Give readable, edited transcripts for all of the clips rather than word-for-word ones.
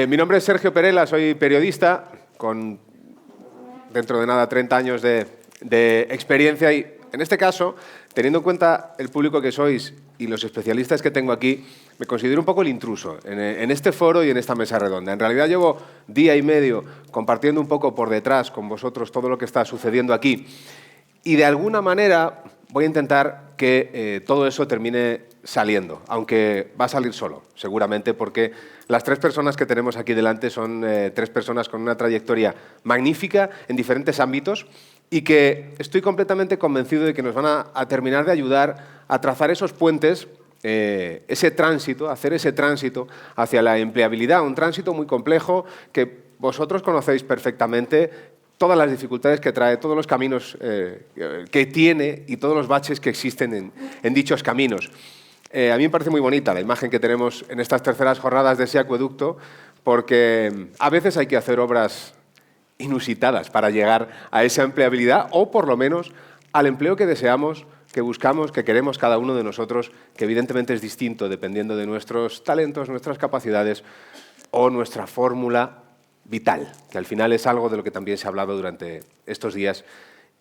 Mi nombre es Sergio Perela, soy periodista con dentro de nada 30 años de experiencia y en este caso, teniendo en cuenta el público que sois y los especialistas que tengo aquí, me considero un poco el intruso en este foro y en esta mesa redonda. En realidad llevo día y medio compartiendo un poco por detrás con vosotros todo lo que está sucediendo aquí y de alguna manera voy a intentar que todo eso termine saliendo, aunque va a salir solo, seguramente, porque las tres personas que tenemos aquí delante son tres personas con una trayectoria magnífica en diferentes ámbitos y que estoy completamente convencido de que nos van a terminar de ayudar a trazar esos puentes, ese tránsito, hacer ese tránsito hacia la empleabilidad, un tránsito muy complejo que vosotros conocéis perfectamente, todas las dificultades que trae, todos los caminos que tiene y todos los baches que existen en dichos caminos. A mí me parece muy bonita la imagen que tenemos en estas terceras jornadas de ese acueducto, porque a veces hay que hacer obras inusitadas para llegar a esa empleabilidad o, por lo menos, al empleo que deseamos, que buscamos, que queremos cada uno de nosotros, que evidentemente es distinto dependiendo de nuestros talentos, nuestras capacidades o nuestra fórmula vital, que al final es algo de lo que también se ha hablado durante estos días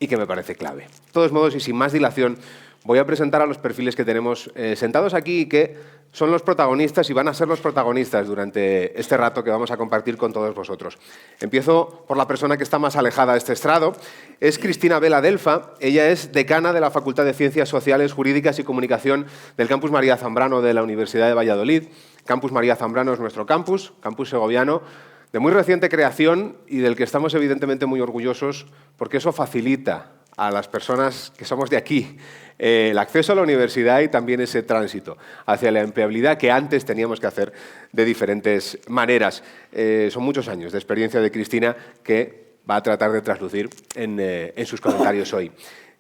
y que me parece clave. De todos modos, y sin más dilación, voy a presentar a los perfiles que tenemos sentados aquí y que son los protagonistas y van a ser los protagonistas durante este rato que vamos a compartir con todos vosotros. Empiezo por la persona que está más alejada de este estrado. Es Cristina Vela Delfa. Ella es decana de la Facultad de Ciencias Sociales, Jurídicas y Comunicación del Campus María Zambrano de la Universidad de Valladolid. Campus María Zambrano es nuestro campus segoviano, de muy reciente creación y del que estamos evidentemente muy orgullosos porque eso facilita a las personas que somos de aquí el acceso a la universidad y también ese tránsito hacia la empleabilidad que antes teníamos que hacer de diferentes maneras. Son muchos años de experiencia de Cristina que va a tratar de traslucir en sus comentarios hoy.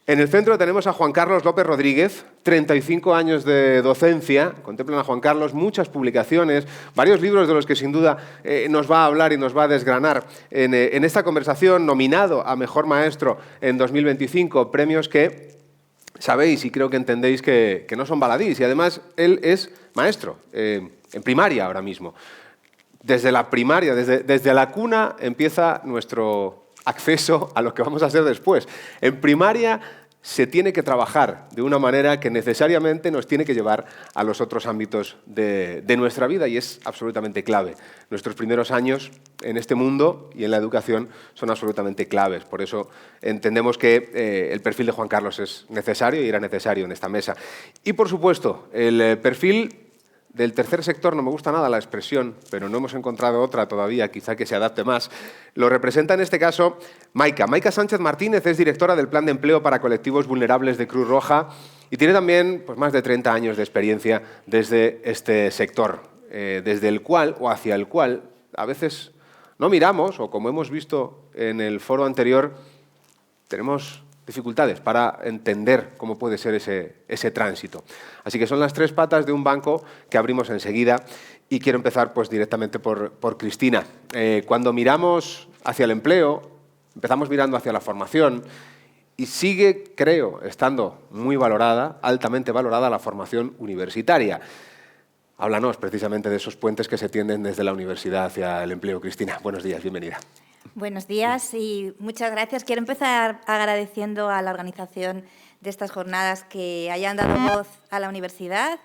En el centro tenemos a Juan Carlos López Rodríguez, 35 años de docencia, contemplan a Juan Carlos, muchas publicaciones, varios libros de los que sin duda nos va a hablar y nos va a desgranar en esta conversación, nominado a Mejor Maestro en 2025, premios que sabéis y creo que entendéis que no son baladís y además él es maestro en primaria ahora mismo. Desde la primaria, desde la cuna empieza nuestro acceso a lo que vamos a hacer después. En primaria se tiene que trabajar de una manera que necesariamente nos tiene que llevar a los otros ámbitos de nuestra vida y es absolutamente clave. Nuestros primeros años en este mundo y en la educación son absolutamente claves. Por eso entendemos que el perfil de Juan Carlos es necesario y era necesario en esta mesa. Y, por supuesto, el perfil del tercer sector, no me gusta nada la expresión, pero no hemos encontrado otra todavía, quizá que se adapte más. Lo representa en este caso Maika. Maika Sánchez Martínez es directora del Plan de Empleo para Colectivos Vulnerables de Cruz Roja y tiene también pues, más de 30 años de experiencia desde este sector, desde el cual o hacia el cual a veces no miramos o como hemos visto en el foro anterior, tenemos dificultades para entender cómo puede ser ese tránsito. Así que son las tres patas de un banco que abrimos enseguida y quiero empezar pues, directamente por Cristina. Cuando miramos hacia el empleo, empezamos mirando hacia la formación y sigue, creo, estando muy valorada, altamente valorada la formación universitaria. Háblanos precisamente de esos puentes que se tienden desde la universidad hacia el empleo. Cristina, buenos días, bienvenida. Buenos días y muchas gracias. Quiero empezar agradeciendo a la organización de estas jornadas que hayan dado voz a la universidad,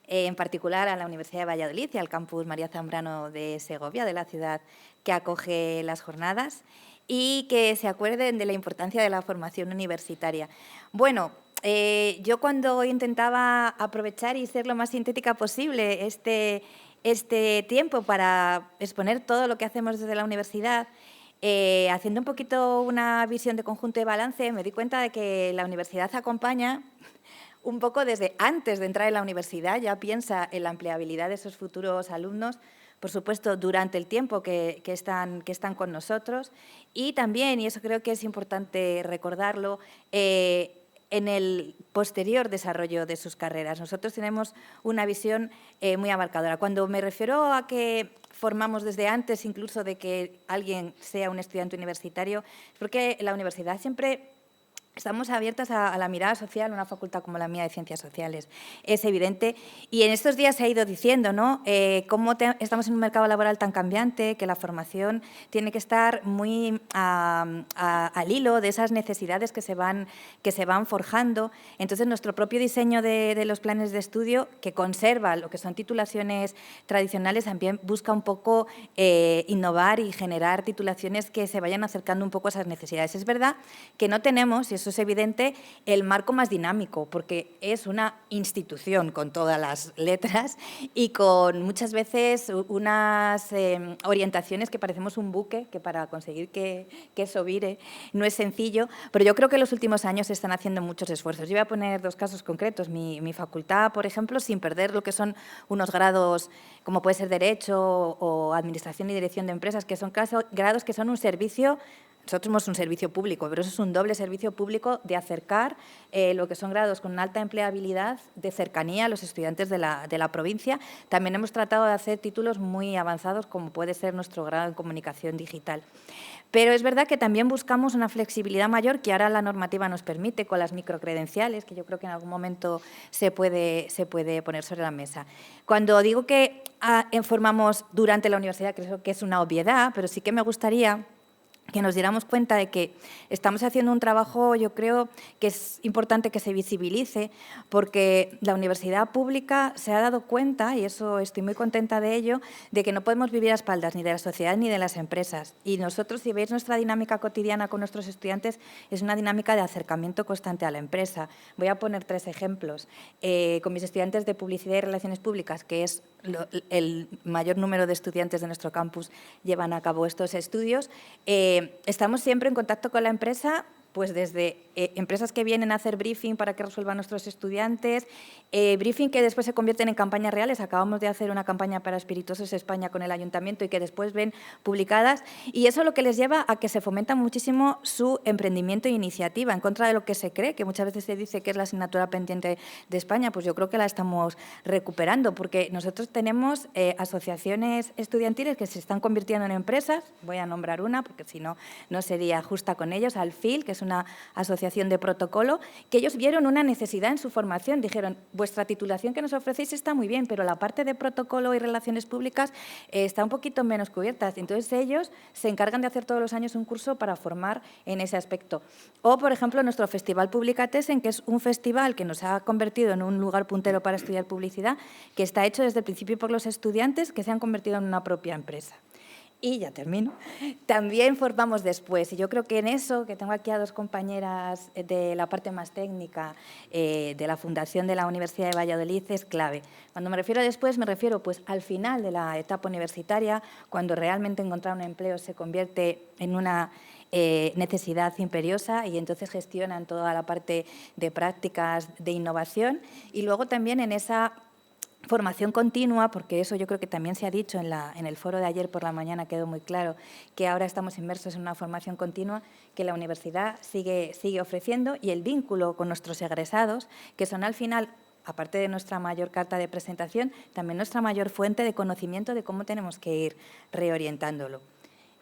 en particular a la Universidad de Valladolid y al Campus María Zambrano de Segovia, de la ciudad que acoge las jornadas, y que se acuerden de la importancia de la formación universitaria. Bueno, yo cuando intentaba aprovechar y ser lo más sintética posible este tiempo para exponer todo lo que hacemos desde la universidad, haciendo un poquito una visión de conjunto y balance, me di cuenta de que la universidad acompaña un poco desde antes de entrar en la universidad, ya piensa en la empleabilidad de esos futuros alumnos, por supuesto, durante el tiempo que están con nosotros y también, y eso creo que es importante recordarlo, en el posterior desarrollo de sus carreras. Nosotros tenemos una visión muy abarcadora. Cuando me refiero a que formamos desde antes incluso de que alguien sea un estudiante universitario, es porque la universidad siempre Estamos abiertas a la mirada social, una facultad como la mía de Ciencias Sociales. Es evidente. Y en estos días se ha ido diciendo, ¿no? Cómo estamos en un mercado laboral tan cambiante, que la formación tiene que estar muy al hilo de esas necesidades que se van forjando. Entonces, nuestro propio diseño de los planes de estudio, que conserva lo que son titulaciones tradicionales, también busca un poco innovar y generar titulaciones que se vayan acercando un poco a esas necesidades. Es verdad que no tenemos, y eso es evidente, el marco más dinámico, porque es una institución con todas las letras y con muchas veces unas orientaciones que parecemos un buque, que para conseguir que eso vire no es sencillo, pero yo creo que en los últimos años se están haciendo muchos esfuerzos. Yo voy a poner 2 casos concretos. Mi facultad, por ejemplo, sin perder lo que son unos grados, como puede ser Derecho o Administración y Dirección de Empresas, que son grados que son un servicio. Nosotros somos un servicio público, pero eso es un doble servicio público de acercar lo que son grados con una alta empleabilidad, de cercanía a los estudiantes de la provincia. También hemos tratado de hacer títulos muy avanzados, como puede ser nuestro grado en Comunicación Digital. Pero es verdad que también buscamos una flexibilidad mayor que ahora la normativa nos permite con las microcredenciales, que yo creo que en algún momento se puede poner sobre la mesa. Cuando digo que formamos durante la universidad, creo que es una obviedad, pero sí que me gustaría que nos diéramos cuenta de que estamos haciendo un trabajo, yo creo que es importante que se visibilice, porque la universidad pública se ha dado cuenta, y eso estoy muy contenta de ello, de que no podemos vivir a espaldas ni de la sociedad ni de las empresas. Y nosotros, si veis nuestra dinámica cotidiana con nuestros estudiantes, es una dinámica de acercamiento constante a la empresa. Voy a poner 3 ejemplos. Con mis estudiantes de Publicidad y Relaciones Públicas, que es el mayor número de estudiantes de nuestro campus llevan a cabo estos estudios, estamos siempre en contacto con la empresa, pues desde empresas que vienen a hacer briefing para que resuelvan nuestros estudiantes, briefing que después se convierten en campañas reales. Acabamos de hacer una campaña para Espirituosos España con el Ayuntamiento y que después ven publicadas. Y eso lo que les lleva a que se fomenta muchísimo su emprendimiento e iniciativa, en contra de lo que se cree, que muchas veces se dice que es la asignatura pendiente de España. Pues yo creo que la estamos recuperando, porque nosotros tenemos asociaciones estudiantiles que se están convirtiendo en empresas. Voy a nombrar una, porque si no, no sería justa con ellos. Alfil, que es una asociación de protocolo, que ellos vieron una necesidad en su formación. Dijeron, vuestra titulación que nos ofrecéis está muy bien, pero la parte de protocolo y relaciones públicas está un poquito menos cubierta. Entonces, ellos se encargan de hacer todos los años un curso para formar en ese aspecto. O, por ejemplo, nuestro Festival Publicatesen, que es un festival que nos ha convertido en un lugar puntero para estudiar publicidad, que está hecho desde el principio por los estudiantes que se han convertido en una propia empresa. Y ya termino. También formamos después, y yo creo que en eso, que tengo aquí a 2 compañeras de la parte más técnica de la Fundación de la Universidad de Valladolid, es clave. Cuando me refiero a después, me refiero pues al final de la etapa universitaria, cuando realmente encontrar un empleo se convierte en una necesidad imperiosa y entonces gestionan toda la parte de prácticas de innovación, y luego también en esa formación continua, porque eso yo creo que también se ha dicho en el foro de ayer por la mañana, quedó muy claro que ahora estamos inmersos en una formación continua que la universidad sigue ofreciendo, y el vínculo con nuestros egresados, que son al final, aparte de nuestra mayor carta de presentación, también nuestra mayor fuente de conocimiento de cómo tenemos que ir reorientándolo.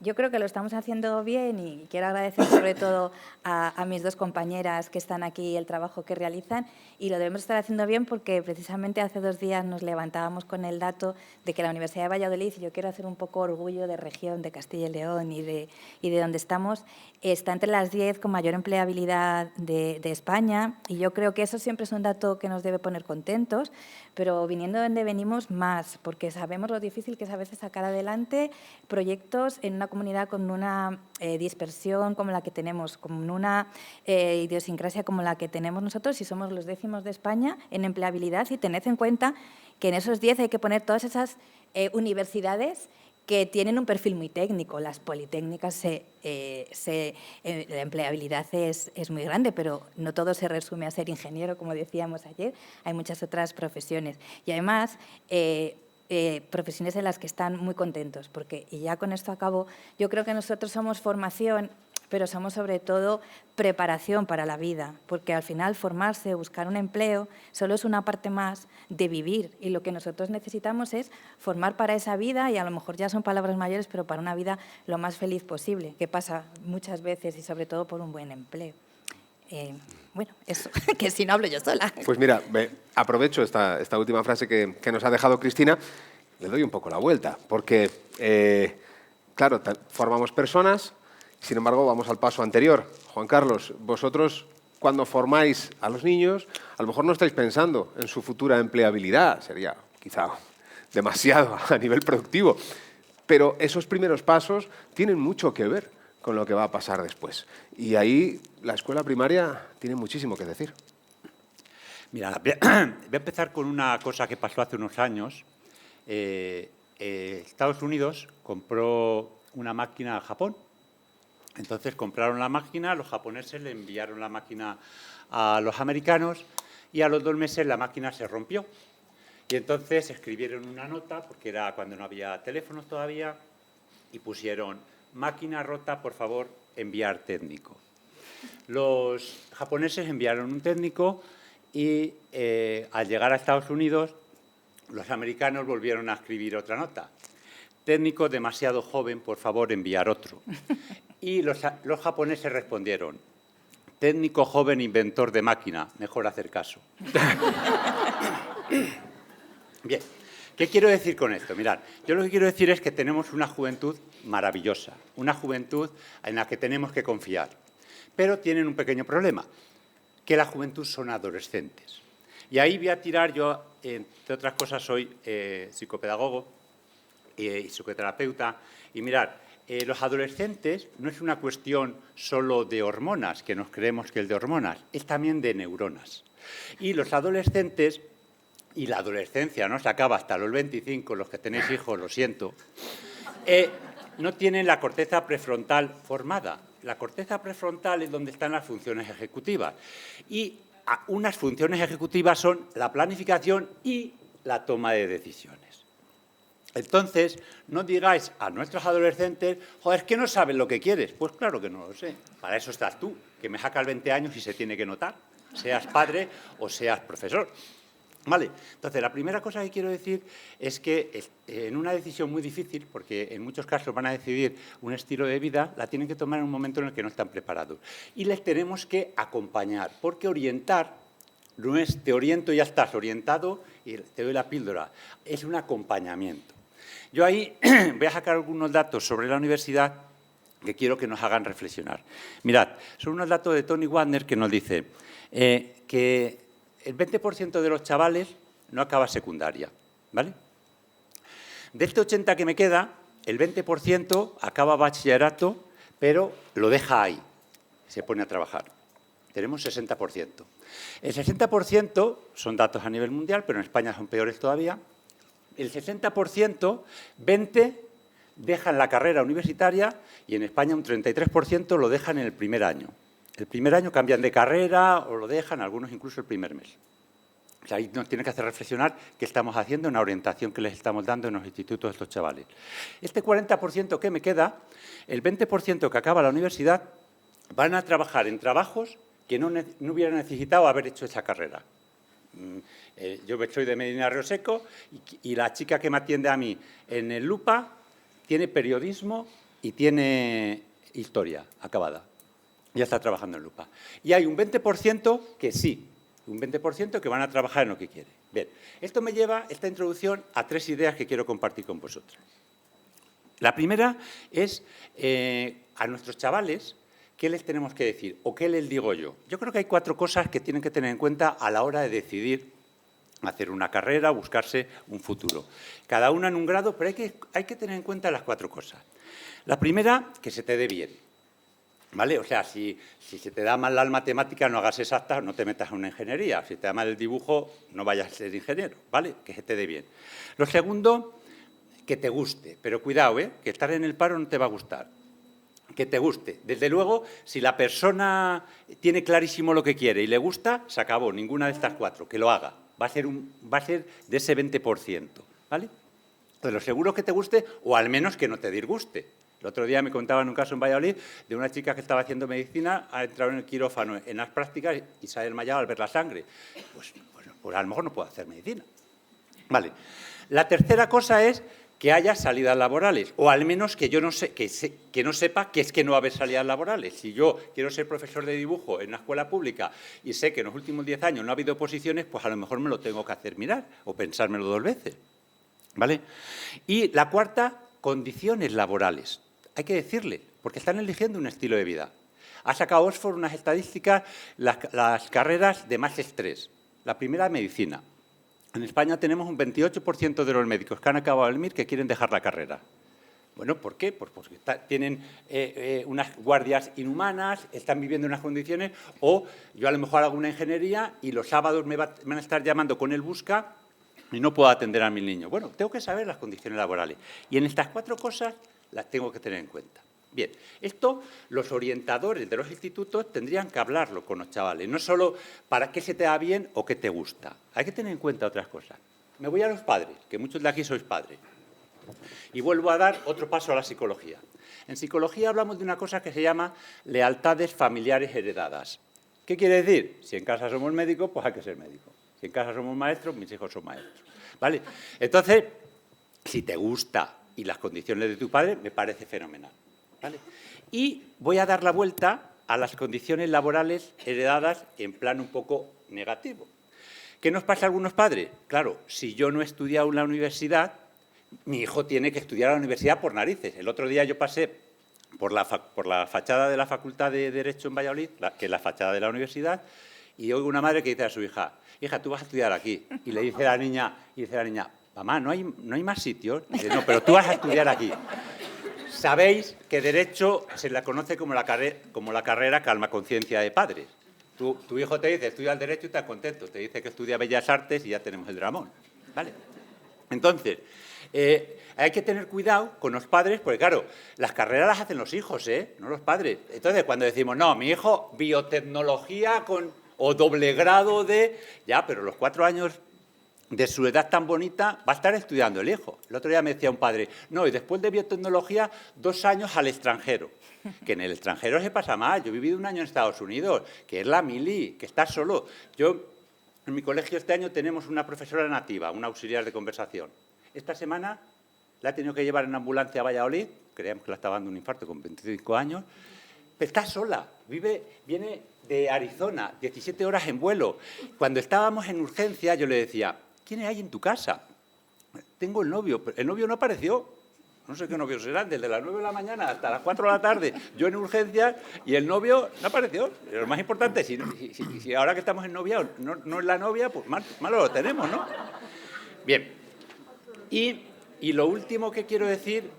Yo creo que lo estamos haciendo bien y quiero agradecer sobre todo a mis 2 compañeras que están aquí el trabajo que realizan, y lo debemos estar haciendo bien porque precisamente hace 2 días nos levantábamos con el dato de que la Universidad de Valladolid, y yo quiero hacer un poco orgullo de región, de Castilla y León y de donde estamos, está entre las 10 con mayor empleabilidad de España, y yo creo que eso siempre es un dato que nos debe poner contentos, pero viniendo de donde venimos más, porque sabemos lo difícil que es a veces sacar adelante proyectos en una comunidad con una dispersión como la que tenemos, con una idiosincrasia como la que tenemos nosotros, y somos los 10º de España en empleabilidad. Y tened en cuenta que en esos 10 hay que poner todas esas universidades que tienen un perfil muy técnico. Las politécnicas, la empleabilidad es muy grande, pero no todo se resume a ser ingeniero, como decíamos ayer. Hay muchas otras profesiones. Y además, profesiones en las que están muy contentos, porque, y ya con esto acabo, yo creo que nosotros somos formación, pero somos sobre todo preparación para la vida, porque al final formarse, buscar un empleo, solo es una parte más de vivir, y lo que nosotros necesitamos es formar para esa vida, y a lo mejor ya son palabras mayores, pero para una vida lo más feliz posible, que pasa muchas veces y sobre todo por un buen empleo. Bueno, eso, que si no hablo yo sola. Pues mira, aprovecho esta última frase que nos ha dejado Cristina, le doy un poco la vuelta, porque, claro, formamos personas, sin embargo, vamos al paso anterior. Juan Carlos, vosotros, cuando formáis a los niños, a lo mejor no estáis pensando en su futura empleabilidad, sería quizá demasiado a nivel productivo, pero esos primeros pasos tienen mucho que ver con lo que va a pasar después. Y ahí la escuela primaria tiene muchísimo que decir. Mira, voy a empezar con una cosa que pasó hace unos años. Estados Unidos compró una máquina a Japón. Entonces compraron la máquina, los japoneses le enviaron la máquina a los americanos y a los 2 meses la máquina se rompió. Y entonces escribieron una nota, porque era cuando no había teléfonos todavía, y pusieron: máquina rota, por favor, enviar técnico. Los japoneses enviaron un técnico y al llegar a Estados Unidos, los americanos volvieron a escribir otra nota. Técnico demasiado joven, por favor, enviar otro. Y los japoneses respondieron: técnico joven, inventor de máquina, mejor hacer caso. Bien, ¿qué quiero decir con esto? Mirad, yo lo que quiero decir es que tenemos una juventud maravillosa, una juventud en la que tenemos que confiar, pero tienen un pequeño problema, que la juventud son adolescentes. Y ahí voy a tirar yo, entre otras cosas, soy psicopedagogo y psicoterapeuta, y mirad, los adolescentes no es una cuestión solo de hormonas, que nos creemos que es de hormonas, es también de neuronas. Y los adolescentes, y la adolescencia no se acaba hasta los 25, los que tenéis hijos, lo siento, no tienen la corteza prefrontal formada. La corteza prefrontal es donde están las funciones ejecutivas. Y unas funciones ejecutivas son la planificación y la toma de decisiones. Entonces, no digáis a nuestros adolescentes: joder, es que no sabes lo que quieres. Pues claro que no lo sé. Para eso estás tú, que me sacas 20 años y se tiene que notar, seas padre o seas profesor. Vale, entonces la primera cosa que quiero decir es que en una decisión muy difícil, porque en muchos casos van a decidir un estilo de vida, la tienen que tomar en un momento en el que no están preparados. Y les tenemos que acompañar, porque orientar no es te oriento y ya estás orientado y te doy la píldora, es un acompañamiento. Yo ahí voy a sacar algunos datos sobre la universidad que quiero que nos hagan reflexionar. Mirad, son unos datos de Tony Wagner que nos dice que el 20% de los chavales no acaba secundaria, ¿vale? De este 80% que me queda, el 20% acaba bachillerato, pero lo deja ahí, se pone a trabajar. Tenemos 60%. El 60% son datos a nivel mundial, pero en España son peores todavía. El 60%, 20% dejan la carrera universitaria y en España un 33% lo dejan en el primer año. El primer año cambian de carrera o lo dejan, algunos incluso el primer mes. O sea, ahí nos tiene que hacer reflexionar qué estamos haciendo en la orientación que les estamos dando en los institutos a estos chavales. Este 40% que me queda, el 20% que acaba la universidad, van a trabajar en trabajos que no hubieran necesitado haber hecho esa carrera. Yo soy de Medina Río Seco y la chica que me atiende a mí en el LUPA tiene periodismo y tiene historia acabada. Ya está trabajando en LUPA. Y hay un 20% que sí, un 20% que van a trabajar en lo que quiere. Bien, esto me lleva, esta introducción, a 3 ideas que quiero compartir con vosotros. La primera es a nuestros chavales, ¿qué les tenemos que decir? ¿O qué les digo yo? Yo creo que hay 4 cosas que tienen que tener en cuenta a la hora de decidir hacer una carrera, buscarse un futuro. Cada una en un grado, pero hay que tener en cuenta las 4 cosas. La primera, que se te dé bien. ¿Vale? O sea, si se te da mal la matemática, no hagas exactas, no te metas en una ingeniería. Si te da mal el dibujo, no vayas a ser ingeniero, ¿vale? Que se te dé bien. Lo segundo, que te guste. Pero cuidado, que estar en el paro no te va a gustar. Que te guste. Desde luego, si la persona tiene clarísimo lo que quiere y le gusta, se acabó. Ninguna de estas 4. Que lo haga. Va a ser de ese 20%, ¿vale? Entonces, lo seguro es que te guste o al menos que no te disguste. El otro día me contaban un caso en Valladolid de una chica que estaba haciendo medicina, ha entrado en el quirófano en las prácticas y se ha desmayado al ver la sangre. Pues a lo mejor no puede hacer medicina. Vale. La tercera cosa es que haya salidas laborales, o al menos que yo no sé, que no sepa que es que no va a haber salidas laborales. Si yo quiero ser profesor de dibujo en una escuela pública y sé que en los últimos 10 años no ha habido oposiciones, pues a lo mejor me lo tengo que hacer mirar o pensármelo 2 veces. ¿Vale? Y la cuarta, condiciones laborales. Hay que decirle, porque están eligiendo un estilo de vida. Ha sacado Oxford unas estadísticas, las carreras de más estrés. La primera, medicina. En España tenemos un 28% de los médicos que han acabado el MIR que quieren dejar la carrera. Bueno, ¿por qué? Pues porque tienen unas guardias inhumanas, están viviendo en unas condiciones, o yo a lo mejor hago una ingeniería y los sábados me van a estar llamando con el busca y no puedo atender a mis niños. Bueno, tengo que saber las condiciones laborales. Y en estas 4 cosas las tengo que tener en cuenta. Bien, esto los orientadores de los institutos tendrían que hablarlo con los chavales, no solo para qué se te da bien o qué te gusta. Hay que tener en cuenta otras cosas. Me voy a los padres, que muchos de aquí sois padres, y vuelvo a dar otro paso a la psicología. En psicología hablamos de una cosa que se llama lealtades familiares heredadas. ¿Qué quiere decir? Si en casa somos médicos, pues hay que ser médico. Si en casa somos maestros, mis hijos son maestros. ¿Vale? Entonces, si te gusta y las condiciones de tu padre, me parece fenomenal. ¿Vale? Y voy a dar la vuelta a las condiciones laborales heredadas en plan un poco negativo. ¿Qué nos pasa a algunos padres? Claro, si yo no he estudiado en la universidad, mi hijo tiene que estudiar a la universidad por narices. El otro día yo pasé por la fachada de la Facultad de Derecho en Valladolid, que es la fachada de la universidad, y oigo una madre que dice a su hija, hija, tú vas a estudiar aquí. Y le dice a la niña, mamá, ¿no hay más sitios? Y dice, no, pero tú vas a estudiar aquí. Sabéis que Derecho se la conoce como la carrera calma conciencia de padres. Tu hijo te dice, estudia el Derecho y estás contento. Te dice que estudia Bellas Artes y ya tenemos el dramón. ¿Vale? Entonces, hay que tener cuidado con los padres, porque claro, las carreras las hacen los hijos, no los padres. Entonces, cuando decimos, no, mi hijo, biotecnología o doble grado de... Ya, pero los 4 años de su edad tan bonita, va a estar estudiando el hijo. El otro día me decía un padre, no, y después de biotecnología, 2 años al extranjero. Que en el extranjero se pasa mal. Yo he vivido 1 año en Estados Unidos, que es la mili, que estás solo. En mi colegio este año tenemos una profesora nativa, una auxiliar de conversación. Esta semana la he tenido que llevar en ambulancia a Valladolid, creíamos que la estaba dando un infarto con 25 años, pero está sola, viene de Arizona, 17 horas en vuelo. Cuando estábamos en urgencia, yo le decía, ¿quién hay en tu casa? Tengo el novio, pero el novio no apareció. No sé qué novio será, desde las 9 de la mañana hasta las 4 de la tarde, yo en urgencias, y el novio no apareció. Lo más importante, si ahora que estamos en novia no es la novia, pues malo lo tenemos, ¿no? Bien. Y lo último que quiero decir,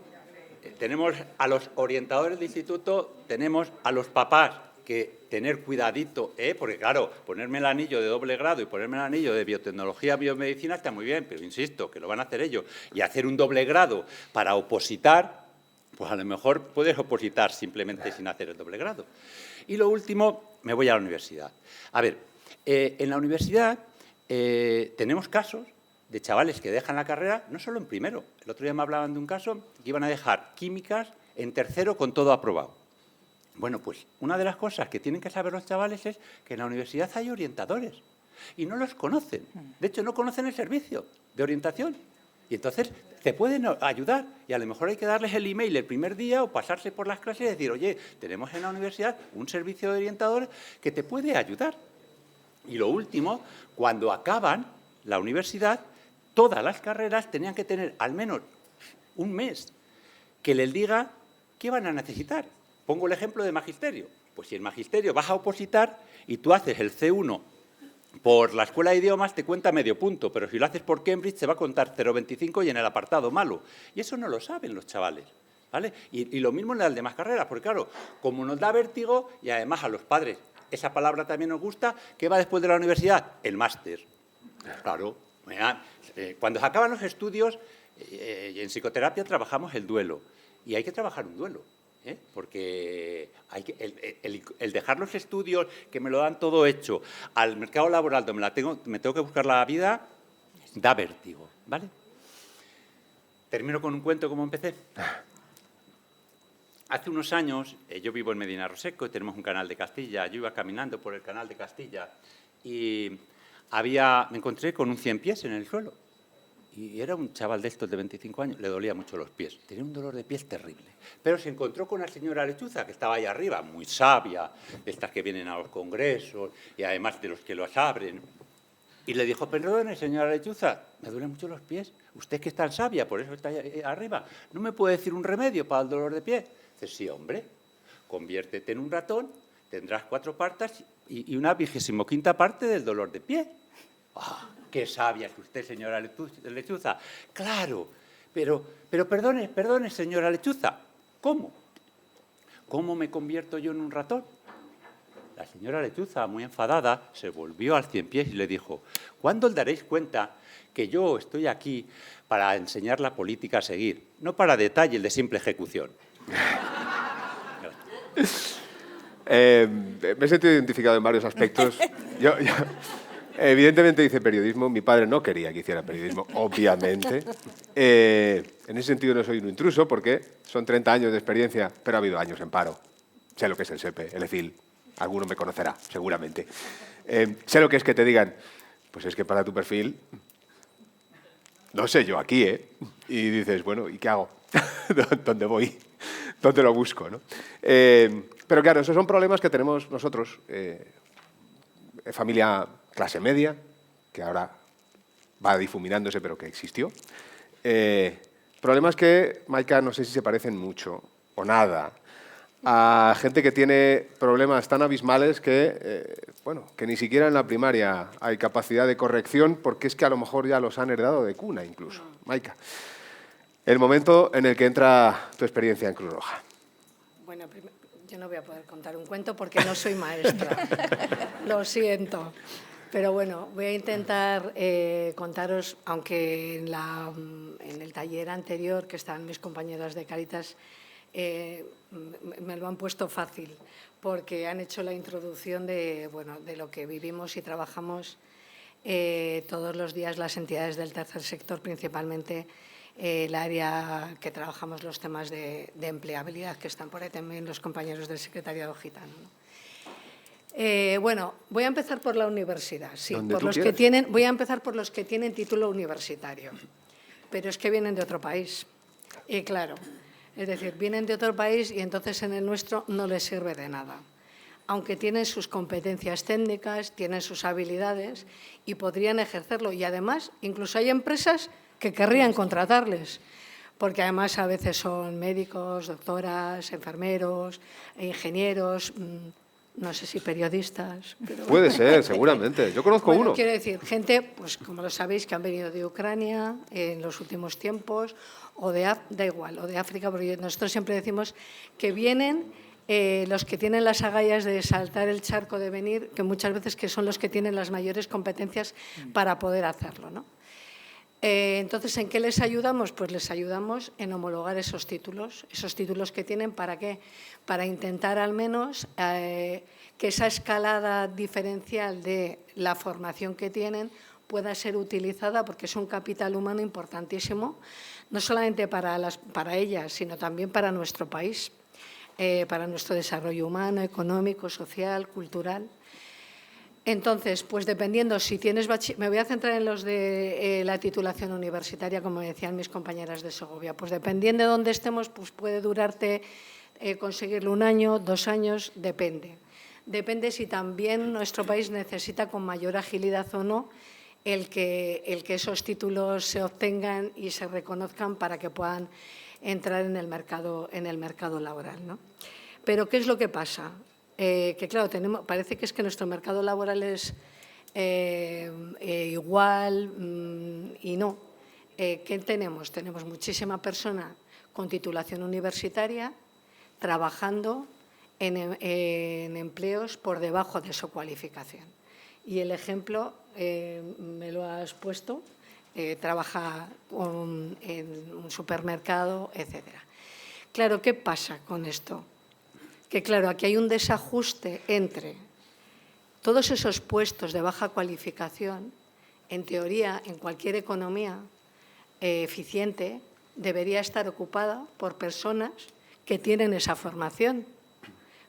tenemos a los orientadores de instituto, tenemos a los papás que tener cuidadito, porque claro, ponerme el anillo de doble grado y ponerme el anillo de biotecnología, biomedicina está muy bien, pero insisto, que lo van a hacer ellos. Y hacer un doble grado para opositar, pues a lo mejor puedes opositar simplemente sin hacer el doble grado. Y lo último, me voy a la universidad. A ver, en la universidad tenemos casos de chavales que dejan la carrera, no solo en primero. El otro día me hablaban de un caso que iban a dejar químicas en tercero con todo aprobado. Bueno, pues una de las cosas que tienen que saber los chavales es que en la universidad hay orientadores y no los conocen. De hecho, no conocen el servicio de orientación. Y entonces te pueden ayudar y a lo mejor hay que darles el email el primer día o pasarse por las clases y decir, oye, tenemos en la universidad un servicio de orientadores que te puede ayudar. Y lo último, cuando acaban la universidad, todas las carreras tenían que tener al menos un mes que les diga qué van a necesitar. Pongo el ejemplo de magisterio. Pues si en magisterio vas a opositar y tú haces el C1 por la escuela de idiomas, te cuenta medio punto, pero si lo haces por Cambridge te va a contar 0,25 y en el apartado malo. Y eso no lo saben los chavales, ¿vale? Y lo mismo en las demás carreras, porque claro, como nos da vértigo y además a los padres esa palabra también nos gusta, ¿qué va después de la universidad? El máster. Claro. Cuando se acaban los estudios, en psicoterapia trabajamos el duelo. Y hay que trabajar un duelo, porque el dejar los estudios, que me lo dan todo hecho, al mercado laboral donde me tengo que buscar la vida, da vértigo, ¿vale? Termino con un cuento como empecé. Hace unos años, yo vivo en Medina Roseco y tenemos un canal de Castilla. Yo iba caminando por el canal de Castilla y me encontré con un 100 pies en el suelo. Y era un chaval de estos de 25 años, le dolía mucho los pies. Tenía un dolor de pies terrible. Pero se encontró con la señora Lechuza, que estaba ahí arriba, muy sabia, de estas que vienen a los congresos y además de los que los abren. Y le dijo, perdone, señora Lechuza, me duelen mucho los pies. Usted que es tan sabia, por eso está ahí arriba. ¿No me puede decir un remedio para el dolor de pies? Dice, sí, hombre, conviértete en un ratón, tendrás 4 patas y una 25ª parte del dolor de pie. ¡Ah! ¡Qué sabia es usted, señora Lechuza! Claro, pero perdone, señora Lechuza. ¿Cómo? ¿Cómo me convierto yo en un ratón? La señora Lechuza, muy enfadada, se volvió al ciempiés y le dijo, ¿cuándo os daréis cuenta que yo estoy aquí para enseñar la política a seguir, no para detalles de simple ejecución? Me he sentido identificado en varios aspectos. Yo, evidentemente hice periodismo. Mi padre no quería que hiciera periodismo, obviamente. En ese sentido no soy un intruso porque son 30 años de experiencia, pero ha habido años en paro. Sé lo que es el SEPE, el EFIL. Alguno me conocerá, seguramente. Sé lo que es que te digan, pues es que para tu perfil, no sé yo aquí, ¿eh? Y dices, bueno, ¿y qué hago? ¿Dónde voy? ¿Dónde lo busco? ¿No? Pero claro, esos son problemas que tenemos nosotros, familia clase media, que ahora va difuminándose, pero que existió. Problemas que, Maika, no sé si se parecen mucho o nada a gente que tiene problemas tan abismales que, bueno, que ni siquiera en la primaria hay capacidad de corrección porque es que a lo mejor ya los han heredado de cuna incluso. Maika, el momento en el que entra tu experiencia en Cruz Roja. Bueno, yo no voy a poder contar un cuento porque no soy maestra, lo siento. Pero bueno, voy a intentar contaros, aunque en el taller anterior, que estaban mis compañeras de Cáritas, me lo han puesto fácil, porque han hecho la introducción de lo que vivimos y trabajamos todos los días las entidades del tercer sector, principalmente el área que trabajamos los temas de empleabilidad, que están por ahí también los compañeros del secretariado gitano, ¿no? Bueno, voy a empezar por la universidad, sí, voy a empezar por los que tienen título universitario, pero es que vienen de otro país, y claro, es decir, vienen de otro país y entonces en el nuestro no les sirve de nada, aunque tienen sus competencias técnicas, tienen sus habilidades y podrían ejercerlo, y además incluso hay empresas que querrían contratarles, porque además a veces son médicos, doctoras, enfermeros, ingenieros, no sé si periodistas. Pero... Puede ser, seguramente. Yo conozco uno. Quiero decir, gente, pues como lo sabéis, que han venido de Ucrania en los últimos tiempos, o da igual, o de África, porque nosotros siempre decimos que vienen los que tienen las agallas de saltar el charco, de venir, que muchas veces que son los que tienen las mayores competencias para poder hacerlo, ¿no? Entonces, ¿en qué les ayudamos? Pues les ayudamos en homologar esos títulos que tienen, ¿para qué? Para intentar al menos que esa escalada diferencial de la formación que tienen pueda ser utilizada, porque es un capital humano importantísimo, no solamente para ellas, sino también para nuestro país, para nuestro desarrollo humano, económico, social, cultural. Entonces, pues dependiendo, si tienes me voy a centrar en los de la titulación universitaria, como decían mis compañeras de Segovia, pues dependiendo de dónde estemos, pues puede durarte conseguirlo 1 año, 2 años, depende. Depende si también nuestro país necesita con mayor agilidad o no el que esos títulos se obtengan y se reconozcan para que puedan entrar en el mercado laboral, ¿no? Pero, ¿qué es lo que pasa? Que claro, parece que es que nuestro mercado laboral es igual y no. ¿Qué tenemos? Tenemos muchísima persona con titulación universitaria trabajando en empleos por debajo de su cualificación. Y el ejemplo me lo has puesto, trabaja en un supermercado, etcétera. Claro, ¿qué pasa con esto? Que claro, aquí hay un desajuste entre todos esos puestos de baja cualificación. En teoría, en cualquier economía eficiente, debería estar ocupada por personas que tienen esa formación.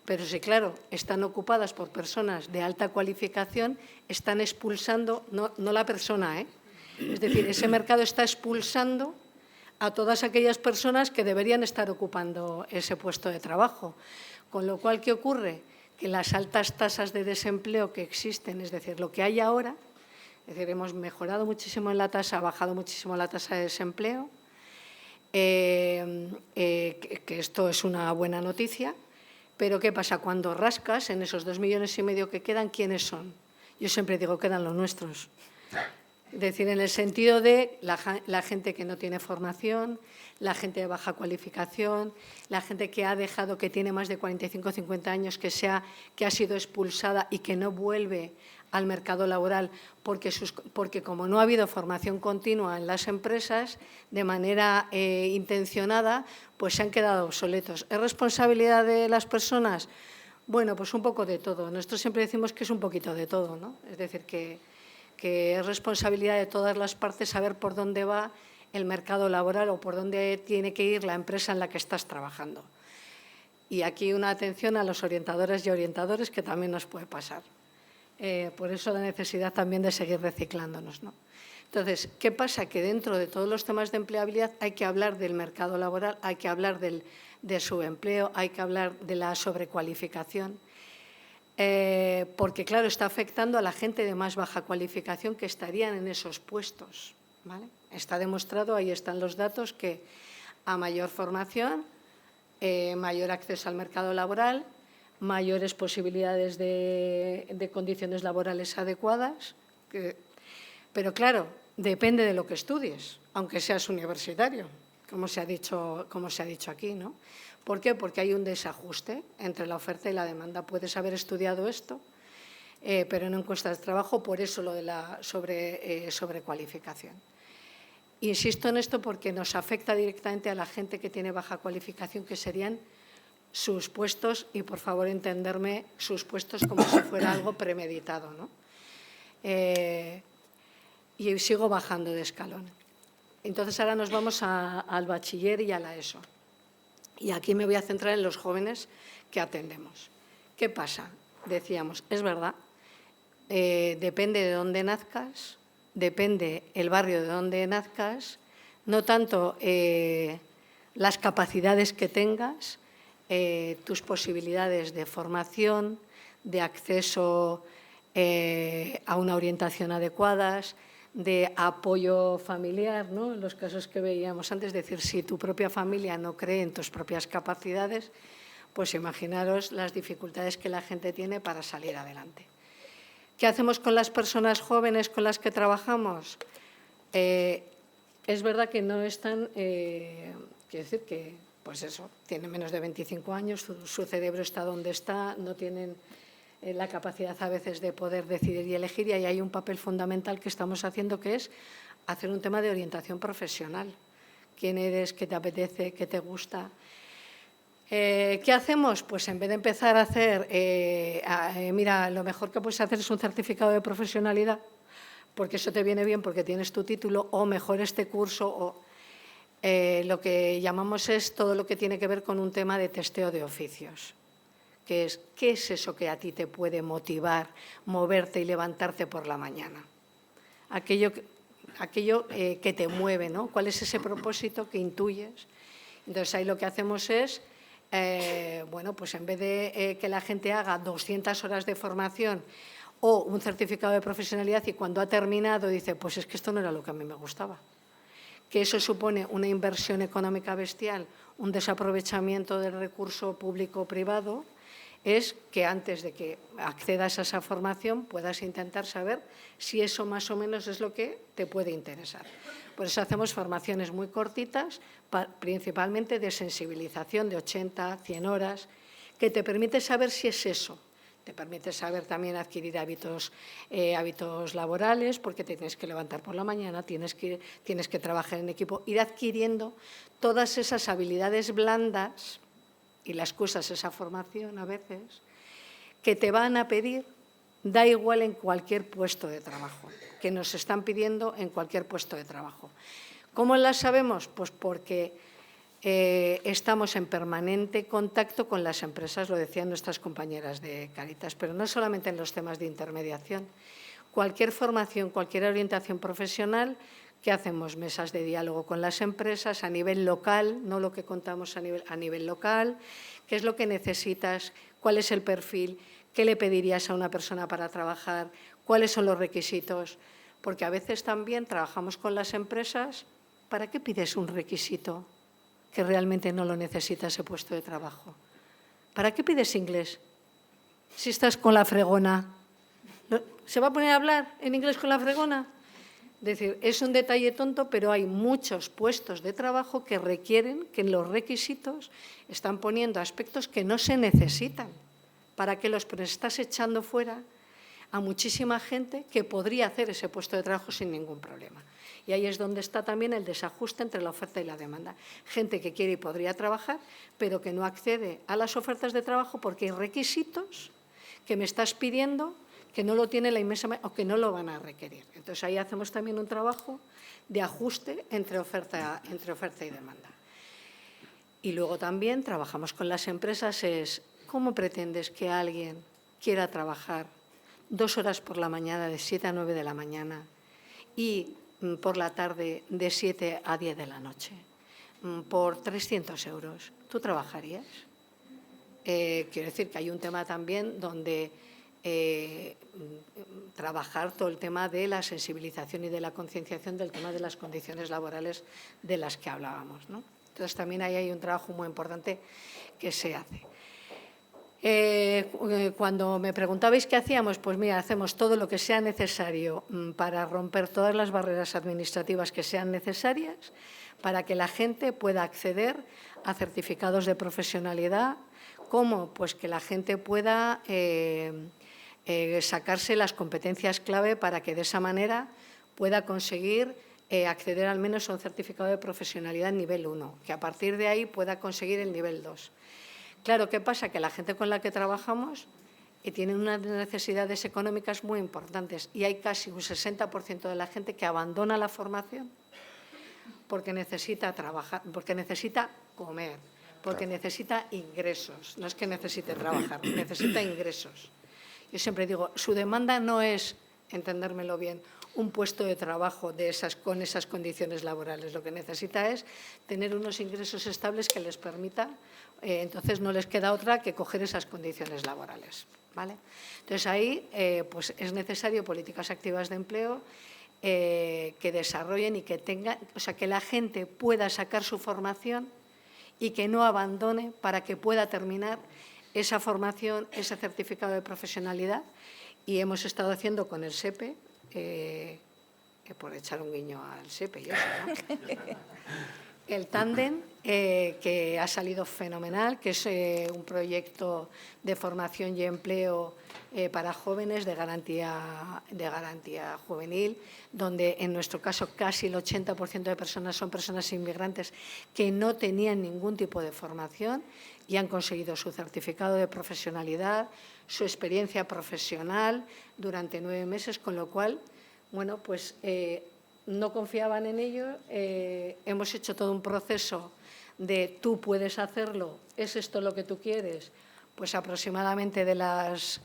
Pero si, claro, están ocupadas por personas de alta cualificación, están expulsando, no la persona, Es decir, ese mercado está expulsando a todas aquellas personas que deberían estar ocupando ese puesto de trabajo. Con lo cual, ¿qué ocurre? Que las altas tasas de desempleo que existen, es decir, lo que hay ahora, es decir, hemos mejorado muchísimo en la tasa, ha bajado muchísimo la tasa de desempleo, que esto es una buena noticia, pero ¿qué pasa? Cuando rascas en esos 2,5 millones que quedan, ¿quiénes son? Yo siempre digo, quedan los nuestros. Es decir, en el sentido de la gente que no tiene formación, la gente de baja cualificación, la gente que ha dejado, que tiene más de 45 o 50 años, que ha sido expulsada y que no vuelve al mercado laboral porque como no ha habido formación continua en las empresas, de manera intencionada, pues se han quedado obsoletos. ¿Es responsabilidad de las personas? Bueno, pues un poco de todo. Nosotros siempre decimos que es un poquito de todo, ¿no? Es decir, que es responsabilidad de todas las partes saber por dónde va el mercado laboral o por dónde tiene que ir la empresa en la que estás trabajando. Y aquí una atención a los orientadores y orientadores, que también nos puede pasar. Por eso la necesidad también de seguir reciclándonos, ¿no? Entonces, ¿qué pasa? Que dentro de todos los temas de empleabilidad hay que hablar del mercado laboral, hay que hablar de subempleo, hay que hablar de la sobrecualificación, porque, claro, está afectando a la gente de más baja cualificación que estarían en esos puestos, ¿vale? Está demostrado, ahí están los datos, que a mayor formación, mayor acceso al mercado laboral, mayores posibilidades de condiciones laborales adecuadas. Pero, claro, depende de lo que estudies, aunque seas universitario, como se ha dicho aquí, ¿no? ¿Por qué? Porque hay un desajuste entre la oferta y la demanda. Puedes haber estudiado esto, pero no encuentras trabajo, por eso lo de la sobrecualificación. Insisto en esto porque nos afecta directamente a la gente que tiene baja cualificación, que serían sus puestos, y por favor entenderme, sus puestos como si fuera algo premeditado, ¿no? Y sigo bajando de escalón. Entonces ahora nos vamos al bachiller y a la ESO. Y aquí me voy a centrar en los jóvenes que atendemos. ¿Qué pasa? Decíamos, es verdad, depende de dónde nazcas, depende el barrio de donde nazcas, no tanto las capacidades que tengas, tus posibilidades de formación, de acceso a una orientación adecuadas, de apoyo familiar, ¿no? En los casos que veíamos antes, es decir, si tu propia familia no cree en tus propias capacidades, pues imaginaros las dificultades que la gente tiene para salir adelante. ¿Qué hacemos con las personas jóvenes con las que trabajamos? Es verdad que no están, quiero decir que, pues eso, tienen menos de 25 años, su cerebro está donde está, no tienen la capacidad a veces de poder decidir y elegir, y ahí hay un papel fundamental que estamos haciendo, que es hacer un tema de orientación profesional. ¿Quién eres? ¿Qué te apetece? ¿Qué te gusta? ¿Qué hacemos? Pues en vez de empezar a hacer, mira, lo mejor que puedes hacer es un certificado de profesionalidad, porque eso te viene bien porque tienes tu título, o mejor este curso, o lo que llamamos es todo lo que tiene que ver con un tema de testeo de oficios. ¿Qué es eso que a ti te puede motivar, moverte y levantarte por la mañana? Aquello que te mueve, ¿no? ¿Cuál es ese propósito que intuyes? Entonces, ahí lo que hacemos es, bueno, pues en vez de que la gente haga 200 horas de formación o un certificado de profesionalidad y cuando ha terminado dice, pues es que esto no era lo que a mí me gustaba. Que eso supone una inversión económica bestial, un desaprovechamiento del recurso público-privado, es que antes de que accedas a esa formación puedas intentar saber si eso más o menos es lo que te puede interesar. Por eso hacemos formaciones muy cortitas, principalmente de sensibilización de 80, 100 horas, que te permite saber si es eso. Te permite saber también adquirir hábitos laborales, porque te tienes que levantar por la mañana, tienes que trabajar en equipo, ir adquiriendo todas esas habilidades blandas, y la excusa es esa formación a veces, que te van a pedir, da igual en cualquier puesto de trabajo, que nos están pidiendo en cualquier puesto de trabajo. ¿Cómo las sabemos? Pues porque estamos en permanente contacto con las empresas, lo decían nuestras compañeras de Cáritas, pero no solamente en los temas de intermediación. cualquier formación, cualquier orientación profesional, ¿qué hacemos? Mesas de diálogo con las empresas a nivel local, no lo que contamos a nivel local, qué es lo que necesitas, cuál es el perfil, qué le pedirías a una persona para trabajar, cuáles son los requisitos, porque a veces también trabajamos con las empresas. ¿Para qué pides un requisito que realmente no lo necesita ese puesto de trabajo? ¿Para qué pides inglés si estás con la fregona? ¿Se va a poner a hablar en inglés con la fregona? Es decir, es un detalle tonto, pero hay muchos puestos de trabajo que requieren que en los requisitos están poniendo aspectos que no se necesitan. ¿Para qué los pones? Estás echando fuera a muchísima gente que podría hacer ese puesto de trabajo sin ningún problema. Y ahí es donde está también el desajuste entre la oferta y la demanda. Gente que quiere y podría trabajar, pero que no accede a las ofertas de trabajo porque hay requisitos que me estás pidiendo que no lo tiene la inmensa o que no lo van a requerir. Entonces, ahí hacemos también un trabajo de ajuste entre oferta y demanda. Y luego también trabajamos con las empresas, ¿cómo pretendes que alguien quiera trabajar 2 horas por la mañana de 7 a 9 de la mañana y por la tarde de 7 a 10 de la noche por 300 euros? ¿Tú trabajarías? Quiero decir que hay un tema también donde trabajar todo el tema de la sensibilización y de la concienciación del tema de las condiciones laborales de las que hablábamos, ¿no? Entonces, también ahí hay un trabajo muy importante que se hace. Cuando me preguntabais qué hacíamos, pues mira, hacemos todo lo que sea necesario para romper todas las barreras administrativas que sean necesarias para que la gente pueda acceder a certificados de profesionalidad. ¿Cómo? Pues que la gente pueda sacarse las competencias clave para que de esa manera pueda conseguir acceder al menos a un certificado de profesionalidad nivel 1, que a partir de ahí pueda conseguir el nivel 2. Claro, ¿qué pasa? Que la gente con la que trabajamos tiene unas necesidades económicas muy importantes y hay casi un 60% de la gente que abandona la formación porque necesita trabajar, porque necesita comer, porque necesita ingresos. No es que necesite trabajar, necesita ingresos. Yo siempre digo, su demanda no es, entendérmelo bien, un puesto de trabajo con esas condiciones laborales. Lo que necesita es tener unos ingresos estables que les permita, entonces no les queda otra que coger esas condiciones laborales, ¿vale? Entonces ahí pues es necesario políticas activas de empleo que desarrollen y que tengan, o sea, que la gente pueda sacar su formación y que no abandone para que pueda terminar esa formación, ese certificado de profesionalidad. Y hemos estado haciendo con el SEPE, por echar un guiño al SEPE y eso, ¿no? El tándem, que ha salido fenomenal, que es un proyecto de formación y empleo para jóvenes de garantía juvenil, donde en nuestro caso casi el 80% de personas son personas inmigrantes que no tenían ningún tipo de formación y han conseguido su certificado de profesionalidad, su experiencia profesional durante 9 meses, con lo cual, bueno, pues no confiaban en ello. Hemos hecho todo un proceso de tú puedes hacerlo, ¿es esto lo que tú quieres? Pues aproximadamente de las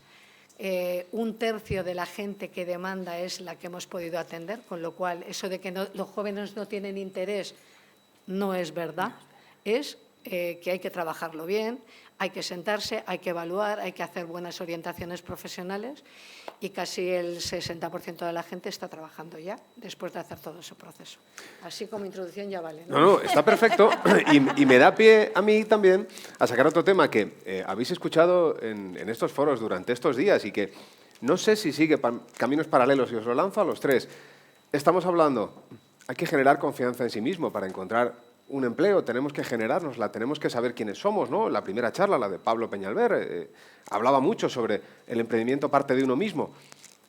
1/3 de la gente que demanda es la que hemos podido atender, con lo cual eso de que los jóvenes no tienen interés no es verdad, es que hay que trabajarlo bien, hay que sentarse, hay que evaluar, hay que hacer buenas orientaciones profesionales y casi el 60% de la gente está trabajando ya después de hacer todo ese proceso. Así como introducción ya vale, ¿no? No, está perfecto y me da pie a mí también a sacar otro tema que habéis escuchado en estos foros durante estos días y que no sé si sigue caminos paralelos y os lo lanzo a los tres. Estamos hablando, hay que generar confianza en sí mismo para encontrar un empleo, tenemos que generárnosla, tenemos que saber quiénes somos, ¿no? La primera charla, la de Pablo Peñalver, hablaba mucho sobre el emprendimiento parte de uno mismo.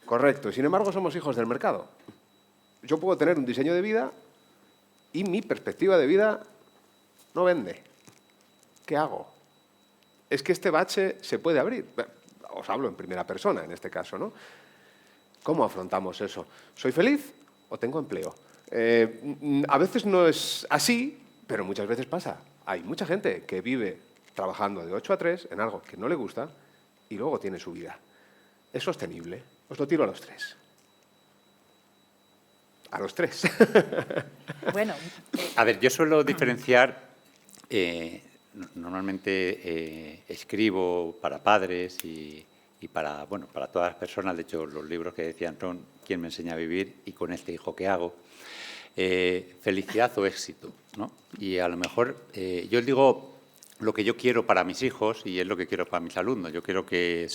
Correcto, sin embargo somos hijos del mercado. Yo puedo tener un diseño de vida y mi perspectiva de vida no vende. ¿Qué hago? Es que este bache se puede abrir. Os hablo en primera persona en este caso, ¿no? ¿Cómo afrontamos eso? ¿Soy feliz o tengo empleo? A veces no es así, pero muchas veces pasa. Hay mucha gente que vive trabajando de 8 a 3 en algo que no le gusta y luego tiene su vida. ¿Es sostenible? Os lo tiro a los tres. A los tres. Bueno, A ver, yo suelo diferenciar, normalmente escribo para padres y para, bueno, para todas las personas. De hecho, los libros que decían son ¿Quién me enseña a vivir? Y con este hijo, ¿qué hago? Felicidad o éxito, ¿no? Y a lo mejor yo digo lo que yo quiero para mis hijos y es lo que quiero para mis alumnos. Yo quiero que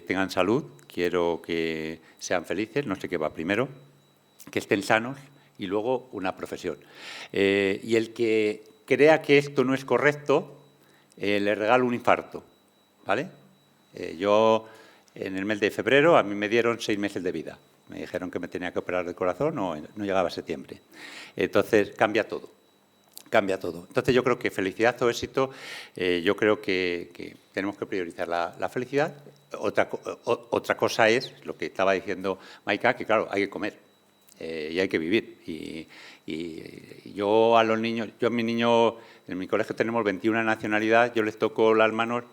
tengan salud, quiero que sean felices, no sé qué va primero, que estén sanos y luego una profesión. Y el que crea que esto no es correcto, le regalo un infarto, ¿vale? Yo, en el mes de febrero, a mí me dieron 6 meses de vida. Me dijeron que me tenía que operar del corazón, no llegaba a septiembre. Entonces, cambia todo. Cambia todo. Entonces, yo creo que felicidad o éxito, yo creo que tenemos que priorizar la felicidad. Otra cosa es lo que estaba diciendo Maika, que claro, hay que comer y hay que vivir. Y yo a los niños, yo a mis niños, en mi colegio tenemos 21 nacionalidades, yo les toco las manos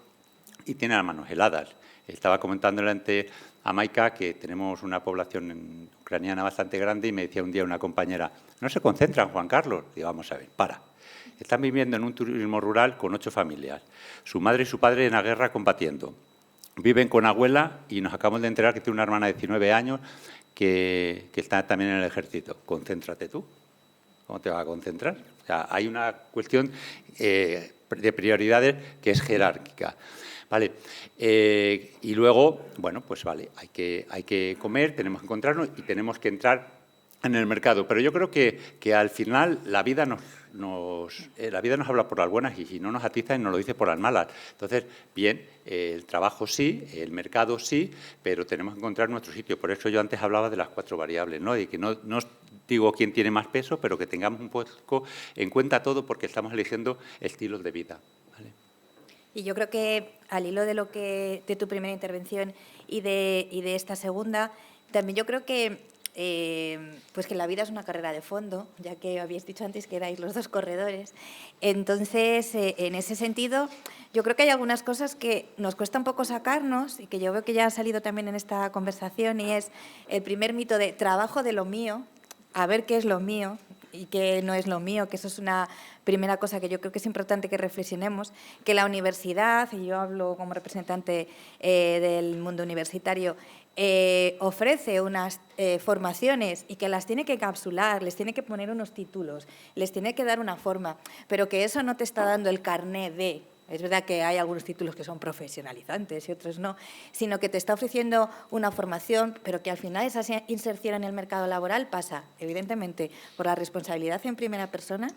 y tienen las manos heladas. Estaba comentándole antes a Maika que tenemos una población ucraniana bastante grande y me decía un día una compañera, no se concentran, Juan Carlos. Digo, vamos a ver, para. Están viviendo en un turismo rural con 8 familias. Su madre y su padre en la guerra combatiendo. Viven con abuela y nos acabamos de enterar que tiene una hermana de 19 años que está también en el ejército. Concéntrate tú. ¿Cómo te vas a concentrar? O sea, hay una cuestión de prioridades que es jerárquica. Vale. Y luego, bueno, pues vale, hay que comer, tenemos que encontrarnos y tenemos que entrar en el mercado. Pero yo creo que al final la vida la vida nos habla por las buenas y no nos atiza y nos lo dice por las malas. Entonces, bien, el trabajo sí, el mercado sí, pero tenemos que encontrar nuestro sitio. Por eso yo antes hablaba de las 4 variables, ¿no? Y que no digo quién tiene más peso, pero que tengamos un poco en cuenta todo porque estamos eligiendo estilos de vida. ¿Vale? y yo creo que al hilo de tu primera intervención y de esta segunda, también yo creo que pues que la vida es una carrera de fondo, ya que habéis dicho antes que erais los 2 corredores. Entonces, en ese sentido, yo creo que hay algunas cosas que nos cuesta un poco sacarnos y que yo veo que ya ha salido también en esta conversación, y es el primer mito de trabajo de lo mío, a ver qué es lo mío y qué no es lo mío, que eso es una primera cosa que yo creo que es importante que reflexionemos, que la universidad, y yo hablo como representante del mundo universitario, ofrece unas formaciones y que las tiene que encapsular, les tiene que poner unos títulos, les tiene que dar una forma, pero que eso no te está dando el carné de... Es verdad que hay algunos títulos que son profesionalizantes y otros no, sino que te está ofreciendo una formación, pero que al final esa inserción en el mercado laboral pasa, evidentemente, por la responsabilidad en primera persona,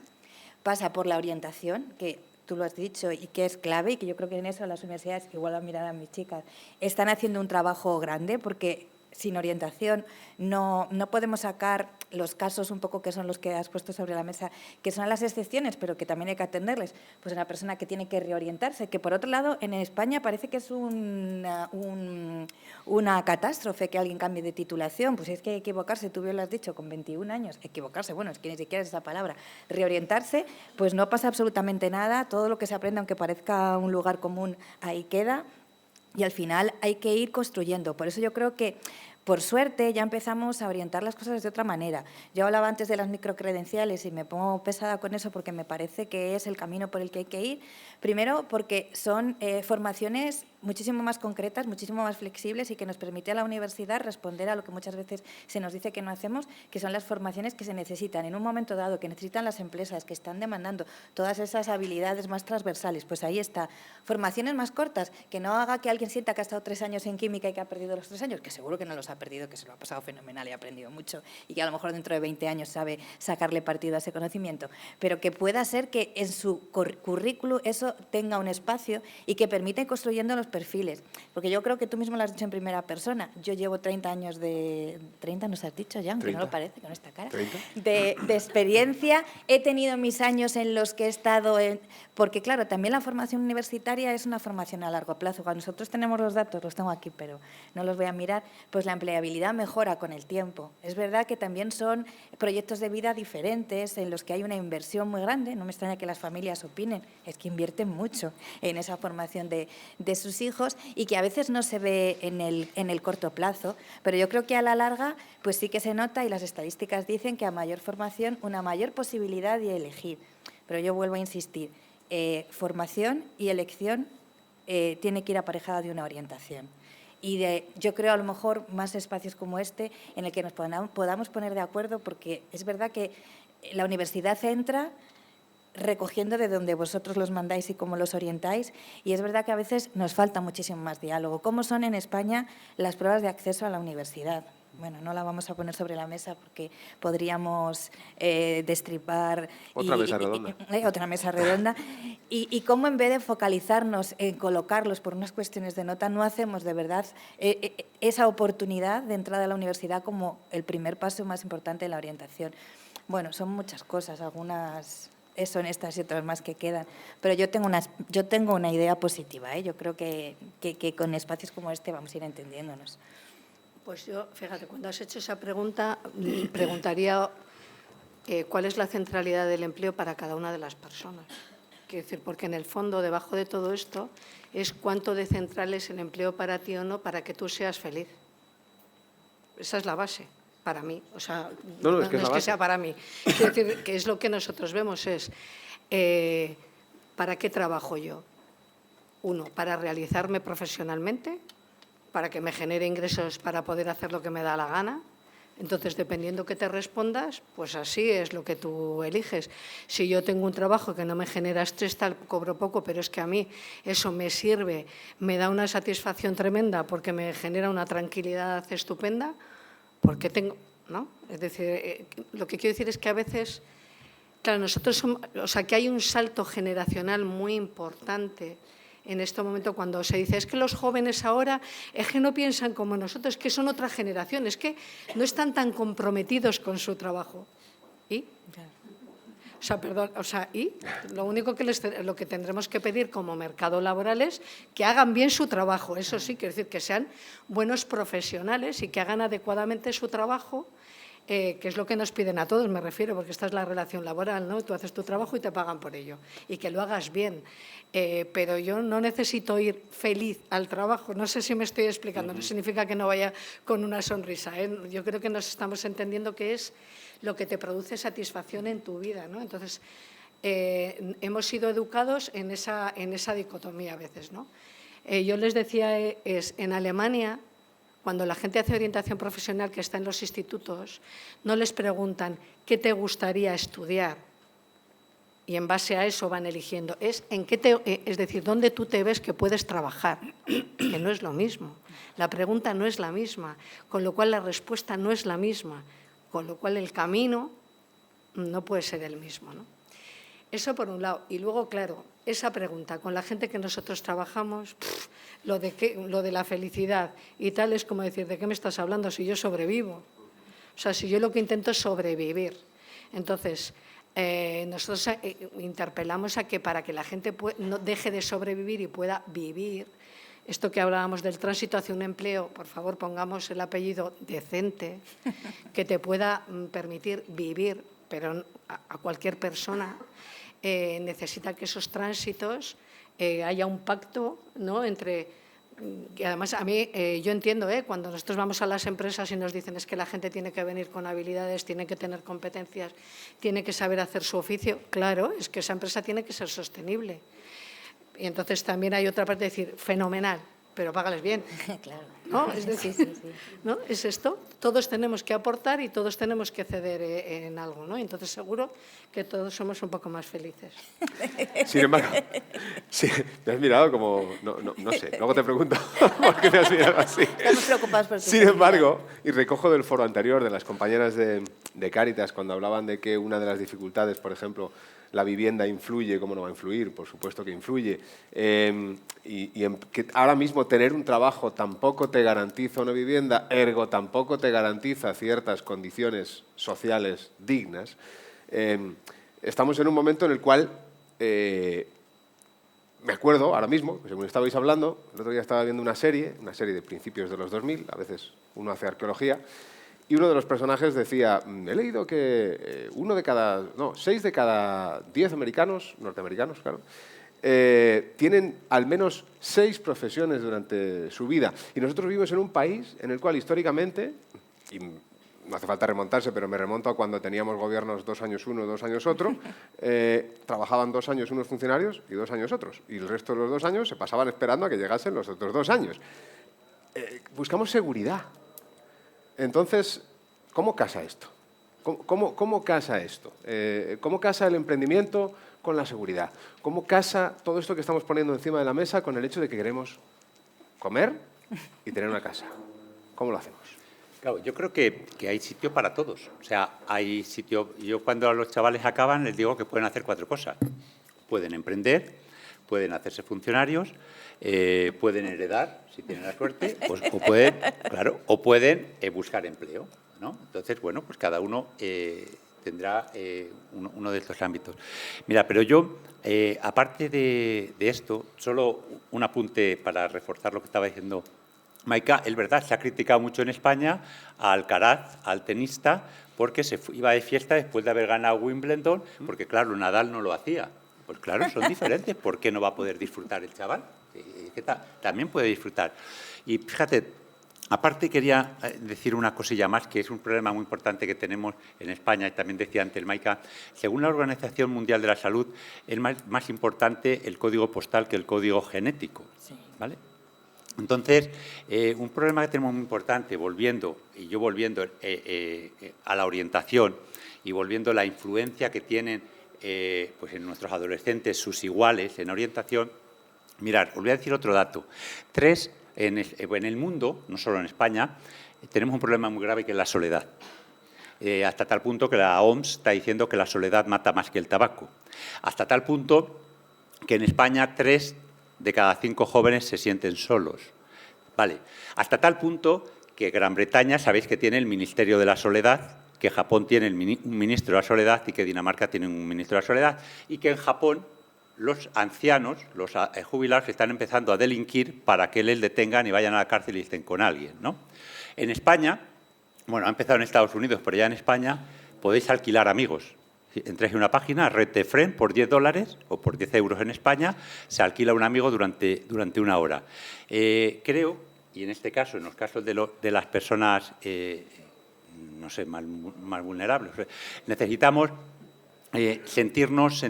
pasa por la orientación, que tú lo has dicho y que es clave, y que yo creo que en eso las universidades, igual a mirar a mis chicas, están haciendo un trabajo grande, porque sin orientación no podemos sacar los casos un poco que son los que has puesto sobre la mesa, que son las excepciones, pero que también hay que atenderles. Pues una persona que tiene que reorientarse, que por otro lado en España parece que es una catástrofe que alguien cambie de titulación, pues es que equivocarse, tú bien lo has dicho, con 21 años, equivocarse, bueno, es que ni siquiera es esa palabra, reorientarse, pues no pasa absolutamente nada, todo lo que se aprende, aunque parezca un lugar común, ahí queda. Y al final hay que ir construyendo. Por eso yo creo que, por suerte, ya empezamos a orientar las cosas de otra manera. Yo hablaba antes de las microcredenciales y me pongo pesada con eso porque me parece que es el camino por el que hay que ir. Primero, porque son formaciones muchísimo más concretas, muchísimo más flexibles y que nos permite a la universidad responder a lo que muchas veces se nos dice que no hacemos, que son las formaciones que se necesitan en un momento dado, que necesitan las empresas, que están demandando todas esas habilidades más transversales. Pues ahí está. Formaciones más cortas, que no haga que alguien sienta que ha estado 3 años en química y que ha perdido los 3 años, que seguro que no los ha perdido, que se lo ha pasado fenomenal y ha aprendido mucho y que a lo mejor dentro de 20 años sabe sacarle partido a ese conocimiento, pero que pueda ser que en su currículum eso tenga un espacio y que permita ir construyendo los perfiles. Porque yo creo que tú mismo lo has dicho en primera persona. Yo llevo 30 años de... ¿30 nos has dicho ya? Aunque 30. No lo parece con esta cara. De experiencia. He tenido mis años en los que he estado en... Porque, claro, también la formación universitaria es una formación a largo plazo. Cuando nosotros tenemos los datos, los tengo aquí, pero no los voy a mirar, pues la empleabilidad mejora con el tiempo. Es verdad que también son proyectos de vida diferentes en los que hay una inversión muy grande. No me extraña que las familias opinen. Es que invierten mucho en esa formación de sus sus hijos y que a veces no se ve en el corto plazo, pero yo creo que a la larga pues sí que se nota y las estadísticas dicen que a mayor formación, una mayor posibilidad de elegir. Pero yo vuelvo a insistir, formación y elección tiene que ir aparejada de una orientación. Y yo creo a lo mejor más espacios como este en el que nos podamos poner de acuerdo, porque es verdad que la universidad entra recogiendo de donde vosotros los mandáis y cómo los orientáis, y es verdad que a veces nos falta muchísimo más diálogo. ¿Cómo son en España las pruebas de acceso a la universidad? Bueno, no la vamos a poner sobre la mesa porque podríamos destripar... Otra mesa redonda. Otra mesa redonda. Y cómo en vez de focalizarnos en colocarlos por unas cuestiones de nota, no hacemos de verdad esa oportunidad de entrada a la universidad como el primer paso más importante de la orientación. Bueno, son muchas cosas, algunas son estas y otras más que quedan, pero yo tengo una idea positiva, ¿eh? Yo creo que con espacios como este vamos a ir entendiéndonos. Pues yo, fíjate, cuando has hecho esa pregunta, preguntaría cuál es la centralidad del empleo para cada una de las personas. Quiero decir, porque en el fondo, debajo de todo esto, es cuánto de central es el empleo para ti o no para que tú seas feliz. Esa es la base para mí. O sea, no es que sea para mí. Quiero decir, que es lo que nosotros vemos, es ¿para qué trabajo yo? Uno, para realizarme profesionalmente, para que me genere ingresos para poder hacer lo que me da la gana. Entonces, dependiendo que te respondas, pues así es lo que tú eliges. Si yo tengo un trabajo que no me genera estrés, tal, cobro poco, pero es que a mí eso me sirve, me da una satisfacción tremenda porque me genera una tranquilidad estupenda, porque tengo, ¿no? Es decir, lo que quiero decir es que a veces, claro, nosotros somos, o sea, que hay un salto generacional muy importante en este momento cuando se dice es que los jóvenes ahora es que no piensan como nosotros, que son otra generación, es que no están tan comprometidos con su trabajo. ¿Y? O sea, perdón, o sea, y lo único que lo que tendremos que pedir como mercado laboral es que hagan bien su trabajo. Eso sí, quiere decir que sean buenos profesionales y que hagan adecuadamente su trabajo, que es lo que nos piden a todos, me refiero, porque esta es la relación laboral, ¿no? Tú haces tu trabajo y te pagan por ello, y que lo hagas bien. Pero yo no necesito ir feliz al trabajo, no sé si me estoy explicando, no significa que no vaya con una sonrisa, ¿eh? Yo creo que nos estamos entendiendo que es lo que te produce satisfacción en tu vida, ¿no? Entonces, hemos sido educados en esa dicotomía a veces, ¿no? Yo les decía, en Alemania, cuando la gente hace orientación profesional que está en los institutos, no les preguntan qué te gustaría estudiar y en base a eso van eligiendo. Es decir, dónde tú te ves que puedes trabajar, que no es lo mismo. La pregunta no es la misma, con lo cual la respuesta no es la misma, con lo cual el camino no puede ser el mismo, ¿no? Eso por un lado. Y luego, claro, esa pregunta, con la gente que nosotros trabajamos, lo de la felicidad y tal, es como decir, ¿de qué me estás hablando si yo sobrevivo? O sea, si yo lo que intento es sobrevivir. Entonces, nosotros interpelamos a que para que la gente no deje de sobrevivir y pueda vivir, esto que hablábamos del tránsito hacia un empleo, por favor, pongamos el apellido decente, que te pueda permitir vivir, pero a cualquier persona necesita que esos tránsitos haya un pacto, ¿no? Entre, y además a mí, yo entiendo, cuando nosotros vamos a las empresas y nos dicen es que la gente tiene que venir con habilidades, tiene que tener competencias, tiene que saber hacer su oficio, claro, es que esa empresa tiene que ser sostenible. Y entonces también hay otra parte de decir, fenomenal, pero págales bien. Claro. ¿No? Es decir, sí. ¿No? Es esto, todos tenemos que aportar y todos tenemos que ceder en algo, ¿no? Entonces seguro que todos somos un poco más felices. Sin embargo, sí, me has mirado como, no sé, luego te pregunto por qué me has mirado así. Estamos preocupados por tu Sin embargo, y recojo del foro anterior de las compañeras de Cáritas cuando hablaban de que una de las dificultades, por ejemplo, la vivienda influye, ¿cómo no va a influir? Por supuesto que influye. Que ahora mismo tener un trabajo tampoco te garantiza una vivienda, ergo tampoco te garantiza ciertas condiciones sociales dignas. Estamos en un momento en el cual, me acuerdo ahora mismo, según estabais hablando, el otro día estaba viendo una serie de principios de los 2000, a veces uno hace arqueología, y uno de los personajes decía, he leído que 6 de cada 10 americanos, norteamericanos, claro, tienen al menos 6 profesiones durante su vida. Y nosotros vivimos en un país en el cual históricamente, y no hace falta remontarse, pero me remonto a cuando teníamos gobiernos 2 años uno, 2 años otro, trabajaban 2 años unos funcionarios y 2 años otros. Y el resto de los 2 años se pasaban esperando a que llegasen los otros 2 años. Buscamos seguridad. Entonces, ¿cómo casa esto? ¿Cómo casa esto? ¿Cómo casa el emprendimiento con la seguridad? ¿Cómo casa todo esto que estamos poniendo encima de la mesa con el hecho de que queremos comer y tener una casa? ¿Cómo lo hacemos? Claro, yo creo que hay sitio para todos. O sea, hay sitio... Yo cuando a los chavales acaban les digo que pueden hacer 4 cosas. Pueden emprender, pueden hacerse funcionarios, pueden heredar, si tienen la suerte, pues, o pueden buscar empleo, ¿no? Entonces, bueno, pues cada uno tendrá uno de estos ámbitos. Mira, pero yo, aparte de esto, solo un apunte para reforzar lo que estaba diciendo Maika. Es verdad, se ha criticado mucho en España a Alcaraz, al tenista, porque se iba de fiesta después de haber ganado Wimbledon, porque claro, Nadal no lo hacía. Pues claro, son diferentes. ¿Por qué no va a poder disfrutar el chaval? ¿Qué tal? También puede disfrutar. Y fíjate, aparte quería decir una cosilla más, que es un problema muy importante que tenemos en España, y también decía antes Maika. Según la Organización Mundial de la Salud, es más importante el código postal que el código genético. Sí. ¿Vale? Entonces, un problema que tenemos muy importante, volviendo a la orientación y volviendo a la influencia que tienen pues en nuestros adolescentes sus iguales en orientación. Mirad, os voy a decir otro dato. En el mundo, no solo en España, tenemos un problema muy grave que es la soledad. Hasta tal punto que la OMS está diciendo que la soledad mata más que el tabaco. Hasta tal punto que en España 3 de cada 5 jóvenes se sienten solos. Vale. Hasta tal punto que Gran Bretaña, sabéis que tiene el Ministerio de la Soledad, que Japón tiene un ministro de la Soledad y que Dinamarca tiene un ministro de la Soledad, y que en Japón los ancianos, los jubilados, están empezando a delinquir para que les detengan y vayan a la cárcel y estén con alguien, ¿no? En España, bueno, ha empezado en Estados Unidos, pero ya en España podéis alquilar amigos. Entráis en una página, Red de Friend, por $10 o por 10 euros en España, se alquila un amigo durante 1 hora. Creo, y en este caso, en los casos de las personas, no sé, más vulnerables, necesitamos sentirnos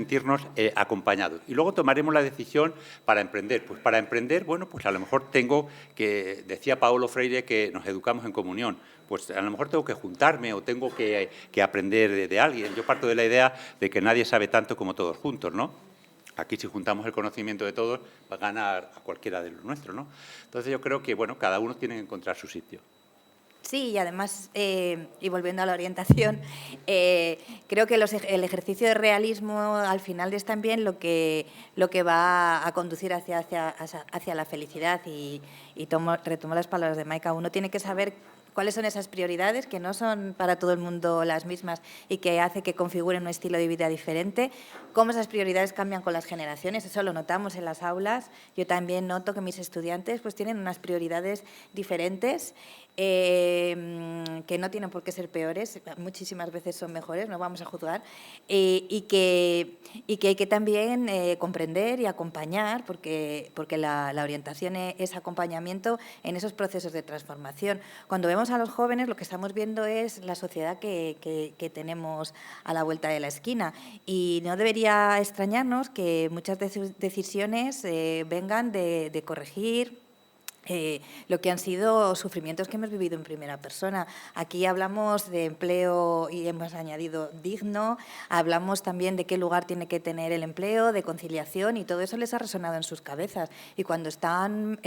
acompañados. Y luego tomaremos la decisión para emprender. Pues para emprender, bueno, pues a lo mejor decía Paulo Freire que nos educamos en comunión. Pues a lo mejor tengo que juntarme o tengo que aprender de alguien. Yo parto de la idea de que nadie sabe tanto como todos juntos, ¿no? Aquí, si juntamos el conocimiento de todos, va a ganar a cualquiera de los nuestros, ¿no? Entonces, yo creo que, bueno, cada uno tiene que encontrar su sitio. Sí, y además, y volviendo a la orientación, creo que el ejercicio de realismo al final es también lo que va a conducir hacia la felicidad. Y retomo las palabras de Maika. Uno tiene que saber cuáles son esas prioridades que no son para todo el mundo las mismas y que hace que configuren un estilo de vida diferente, cómo esas prioridades cambian con las generaciones. Eso lo notamos en las aulas. Yo también noto que mis estudiantes pues tienen unas prioridades diferentes, que no tienen por qué ser peores, muchísimas veces son mejores, no vamos a juzgar, y que hay que también comprender y acompañar, porque la orientación es acompañamiento en esos procesos de transformación. Cuando vemos a los jóvenes, lo que estamos viendo es la sociedad que tenemos a la vuelta de la esquina, y no debería extrañarnos que muchas de sus decisiones vengan de corregir lo que han sido sufrimientos que hemos vivido en primera persona. Aquí hablamos de empleo y hemos añadido digno, hablamos también de qué lugar tiene que tener el empleo, de conciliación, y todo eso les ha resonado en sus cabezas. Y cuando están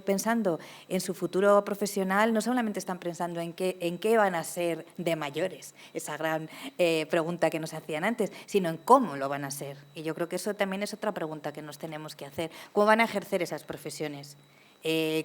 pensando en su futuro profesional, no solamente están pensando en qué van a ser de mayores, esa gran pregunta que nos hacían antes, sino en cómo lo van a ser. Y yo creo que eso también es otra pregunta que nos tenemos que hacer. ¿Cómo van a ejercer esas profesiones?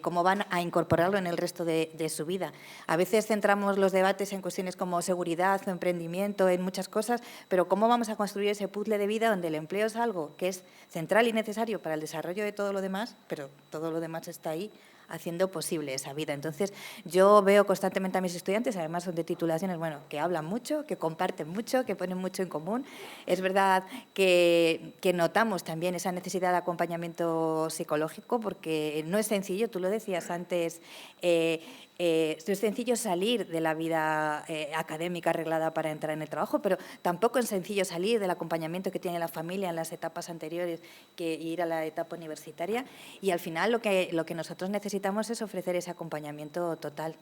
Cómo van a incorporarlo en el resto de su vida. A veces centramos los debates en cuestiones como seguridad o emprendimiento, en muchas cosas, pero ¿cómo vamos a construir ese puzzle de vida donde el empleo es algo que es central y necesario para el desarrollo de todo lo demás, pero todo lo demás está ahí haciendo posible esa vida. Entonces, yo veo constantemente a mis estudiantes, además son de titulaciones, bueno, que hablan mucho, que comparten mucho, que ponen mucho en común. Es verdad que notamos también esa necesidad de acompañamiento psicológico, porque no es sencillo, tú lo decías antes, no es sencillo salir de la vida académica arreglada para entrar en el trabajo, pero tampoco es sencillo salir del acompañamiento que tiene la familia en las etapas anteriores que ir a la etapa universitaria. Y al final lo que nosotros necesitamos es ofrecer ese acompañamiento total.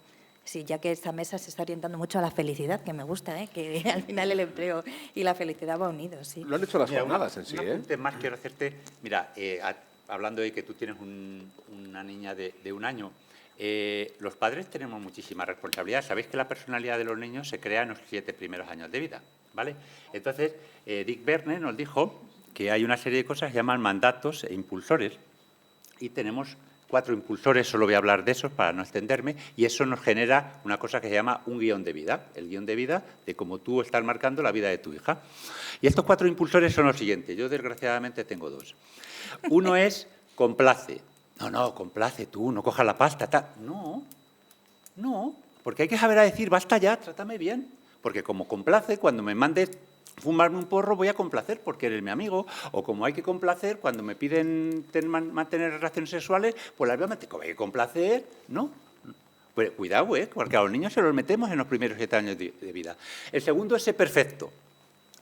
Sí, ya que esta mesa se está orientando mucho a la felicidad, que me gusta, que al final el empleo y la felicidad va unidos. Sí. Lo han hecho las Mira, jornadas en sí, un apunte más quiero hacerte. Mira, hablando de que tú tienes una niña de 1 año, los padres tenemos muchísima responsabilidad. Sabéis que la personalidad de los niños se crea en los 7 primeros años de vida, ¿vale? Entonces, Dick Verne nos dijo que hay una serie de cosas que llaman mandatos e impulsores, y tenemos 4 impulsores, solo voy a hablar de esos para no extenderme, y eso nos genera una cosa que se llama un guión de vida, el guión de vida de cómo tú estás marcando la vida de tu hija. Y estos 4 impulsores son los siguientes. Yo, desgraciadamente, tengo 2. Uno es complace. No, complace tú, no cojas la pasta. No, porque hay que saber decir, basta ya, trátame bien. Porque como complace, cuando me mandes fumarme un porro, voy a complacer porque eres mi amigo. O como hay que complacer, cuando me piden mantener relaciones sexuales, pues las voy a meter. Como hay que complacer, ¿no? Pues cuidado, porque a los niños se los metemos en los primeros 7 años de vida. El segundo es ser perfecto.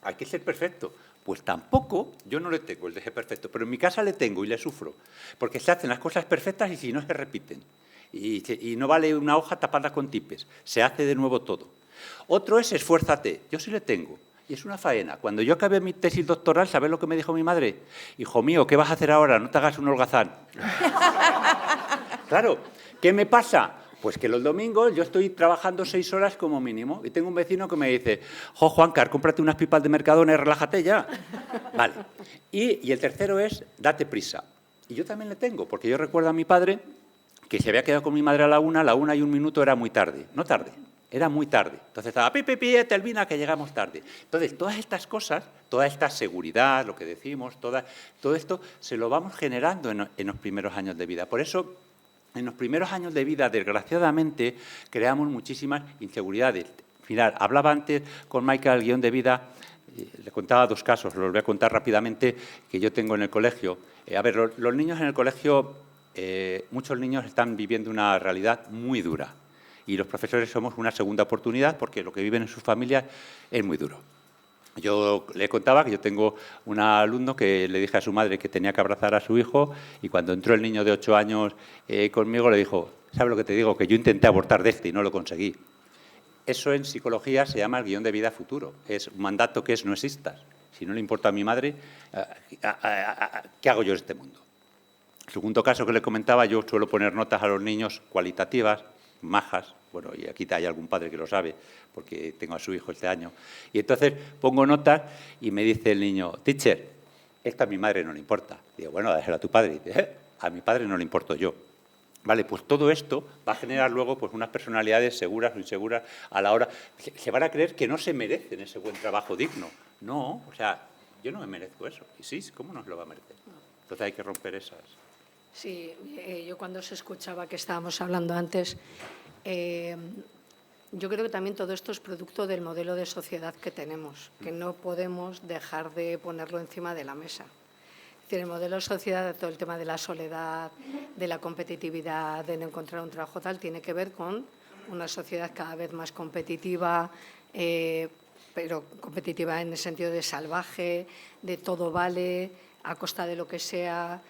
Hay que ser perfecto. Pues tampoco, yo no le tengo el de ser perfecto, pero en mi casa le tengo y le sufro. Porque se hacen las cosas perfectas y si no se repiten. Y no vale una hoja tapada con tipes. Se hace de nuevo todo. Otro es esfuérzate. Yo sí le tengo. Y es una faena. Cuando yo acabé mi tesis doctoral, ¿sabes lo que me dijo mi madre? Hijo mío, ¿qué vas a hacer ahora? No te hagas un holgazán. Claro, ¿qué me pasa? Pues que los domingos yo estoy trabajando 6 horas como mínimo y tengo un vecino que me dice, Juancar, cómprate unas pipas de Mercadona y relájate ya. Vale. Y el tercero es, date prisa. Y yo también le tengo, porque yo recuerdo a mi padre que se había quedado con mi madre a la 1 y 1 minuto era muy tarde. No tarde, era muy tarde. Entonces estaba, Telvina, que llegamos tarde. Entonces, todas estas cosas, toda esta seguridad, lo que decimos, todo esto se lo vamos generando en los primeros años de vida. Por eso, en los primeros años de vida, desgraciadamente, creamos muchísimas inseguridades. Mirad, hablaba antes con Michael, el guión de vida, le contaba 2 casos, los voy a contar rápidamente, que yo tengo en el colegio. Los niños en el colegio, muchos niños están viviendo una realidad muy dura. Y los profesores somos una segunda oportunidad porque lo que viven en sus familias es muy duro. Yo le contaba que yo tengo un alumno que le dije a su madre que tenía que abrazar a su hijo y cuando entró el niño de 8 años conmigo le dijo, ¿sabes lo que te digo? Que yo intenté abortar de este y no lo conseguí. Eso en psicología se llama el guión de vida futuro. Es un mandato que es no existas. Si no le importa a mi madre, ¿qué hago yo en este mundo? El segundo caso que le comentaba, yo suelo poner notas a los niños cualitativas, majas, bueno, y aquí hay algún padre que lo sabe, porque tengo a su hijo este año. Y entonces pongo notas y me dice el niño, teacher, esto a mi madre no le importa. Digo, bueno, dáselo a tu padre. Y dice, a mi padre no le importo yo. Vale, pues todo esto va a generar luego pues, unas personalidades seguras o inseguras a la hora. Se van a creer que no se merecen ese buen trabajo digno. No, o sea, yo no me merezco eso. Y sí, ¿cómo no se lo va a merecer? Entonces hay que romper esas. Sí, yo cuando os escuchaba que estábamos hablando antes, yo creo que también todo esto es producto del modelo de sociedad que tenemos, que no podemos dejar de ponerlo encima de la mesa. Es decir, el modelo de sociedad, todo el tema de la soledad, de la competitividad, de no encontrar un trabajo tal, tiene que ver con una sociedad cada vez más competitiva, pero competitiva en el sentido de salvaje, de todo vale, a costa de lo que sea,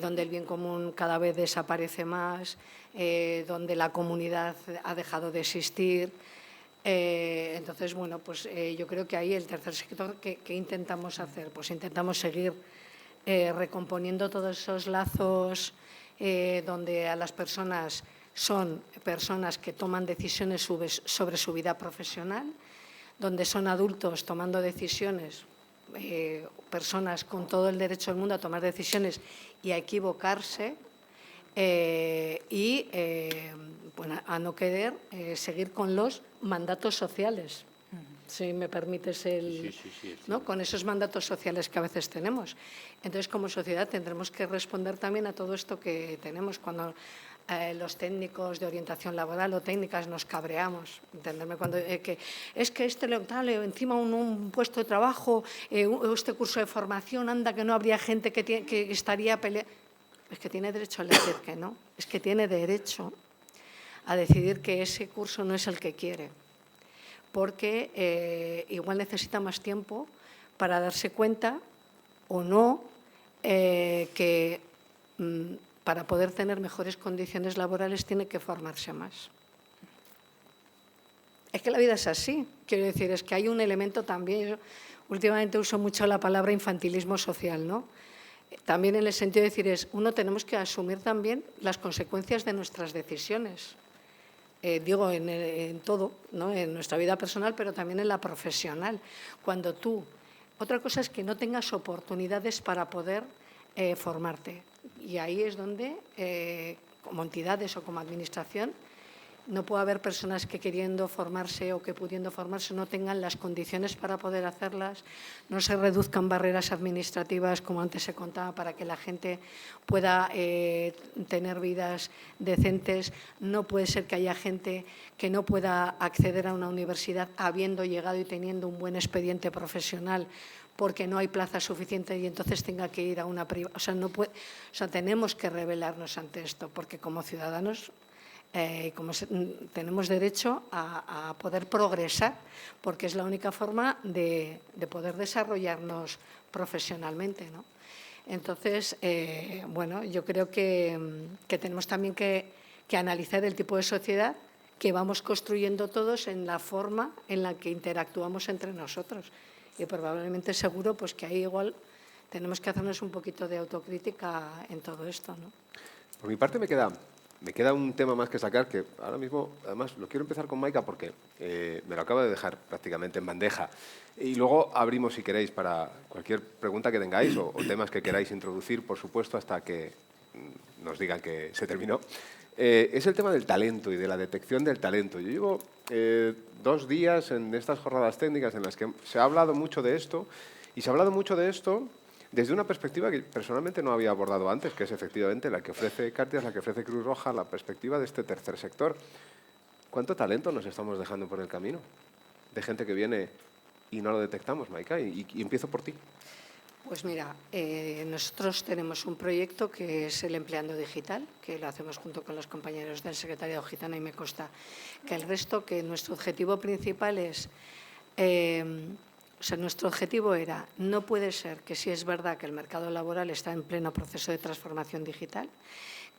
donde el bien común cada vez desaparece más, donde la comunidad ha dejado de existir. Entonces, bueno, pues yo creo que ahí el tercer sector, ¿qué intentamos hacer? Pues intentamos seguir recomponiendo todos esos lazos donde a las personas son personas que toman decisiones sobre su vida profesional, donde son adultos tomando decisiones, personas con todo el derecho del mundo a tomar decisiones y a equivocarse y bueno, a no querer seguir con los mandatos sociales, si me permites ¿no? Con esos mandatos sociales que a veces tenemos. Entonces, como sociedad, tendremos que responder también a todo esto que tenemos. Cuando los técnicos de orientación laboral o técnicas nos cabreamos, entenderme, cuando que es que encima un puesto de trabajo, este curso de formación, anda que no habría gente que estaría peleando. Es que tiene derecho a elegir que no, es que tiene derecho a decidir que ese curso no es el que quiere, porque igual necesita más tiempo para darse cuenta o no que para poder tener mejores condiciones laborales tiene que formarse más. Es que la vida es así. Quiero decir, es que hay un elemento también, yo últimamente uso mucho la palabra infantilismo social, ¿no? También en el sentido de decir, uno tenemos que asumir también las consecuencias de nuestras decisiones. Digo, en todo, ¿no? En nuestra vida personal, pero también en la profesional. Cuando tú, otra cosa es que no tengas oportunidades para poder formarte. Y ahí es donde, como entidades o como administración, no puede haber personas que queriendo formarse o que pudiendo formarse no tengan las condiciones para poder hacerlas, no se reduzcan barreras administrativas, como antes se contaba, para que la gente pueda tener vidas decentes. No puede ser que haya gente que no pueda acceder a una universidad habiendo llegado y teniendo un buen expediente profesional, porque no hay plaza suficiente y entonces tenga que ir a una privada. Tenemos que rebelarnos ante esto, porque como ciudadanos tenemos derecho a poder progresar, porque es la única forma de poder desarrollarnos profesionalmente, ¿no? Entonces, bueno, yo creo que tenemos también que analizar el tipo de sociedad que vamos construyendo todos en la forma en la que interactuamos entre nosotros. Y probablemente seguro pues que ahí igual tenemos que hacernos un poquito de autocrítica en todo esto, ¿no? Por mi parte me queda un tema más que sacar, que ahora mismo, además, lo quiero empezar con Maika porque me lo acaba de dejar prácticamente en bandeja. Y luego abrimos, si queréis, para cualquier pregunta que tengáis o temas que queráis introducir, por supuesto, hasta que nos digan que se terminó. Es el tema del talento y de la detección del talento. Yo llevo 2 días en estas jornadas técnicas en las que se ha hablado mucho de esto, y se ha hablado mucho de esto desde una perspectiva que personalmente no había abordado antes, que es efectivamente la que ofrece Càritas, la que ofrece Cruz Roja, la perspectiva de este tercer sector. ¿Cuánto talento nos estamos dejando por el camino? De gente que viene y no lo detectamos, Maika, y empiezo por ti. Pues mira, nosotros tenemos un proyecto que es el Empleando Digital, que lo hacemos junto con los compañeros del Secretariado Gitano, y me consta que el resto, que nuestro objetivo principal es... nuestro objetivo era, no puede ser que si es verdad que el mercado laboral está en pleno proceso de transformación digital,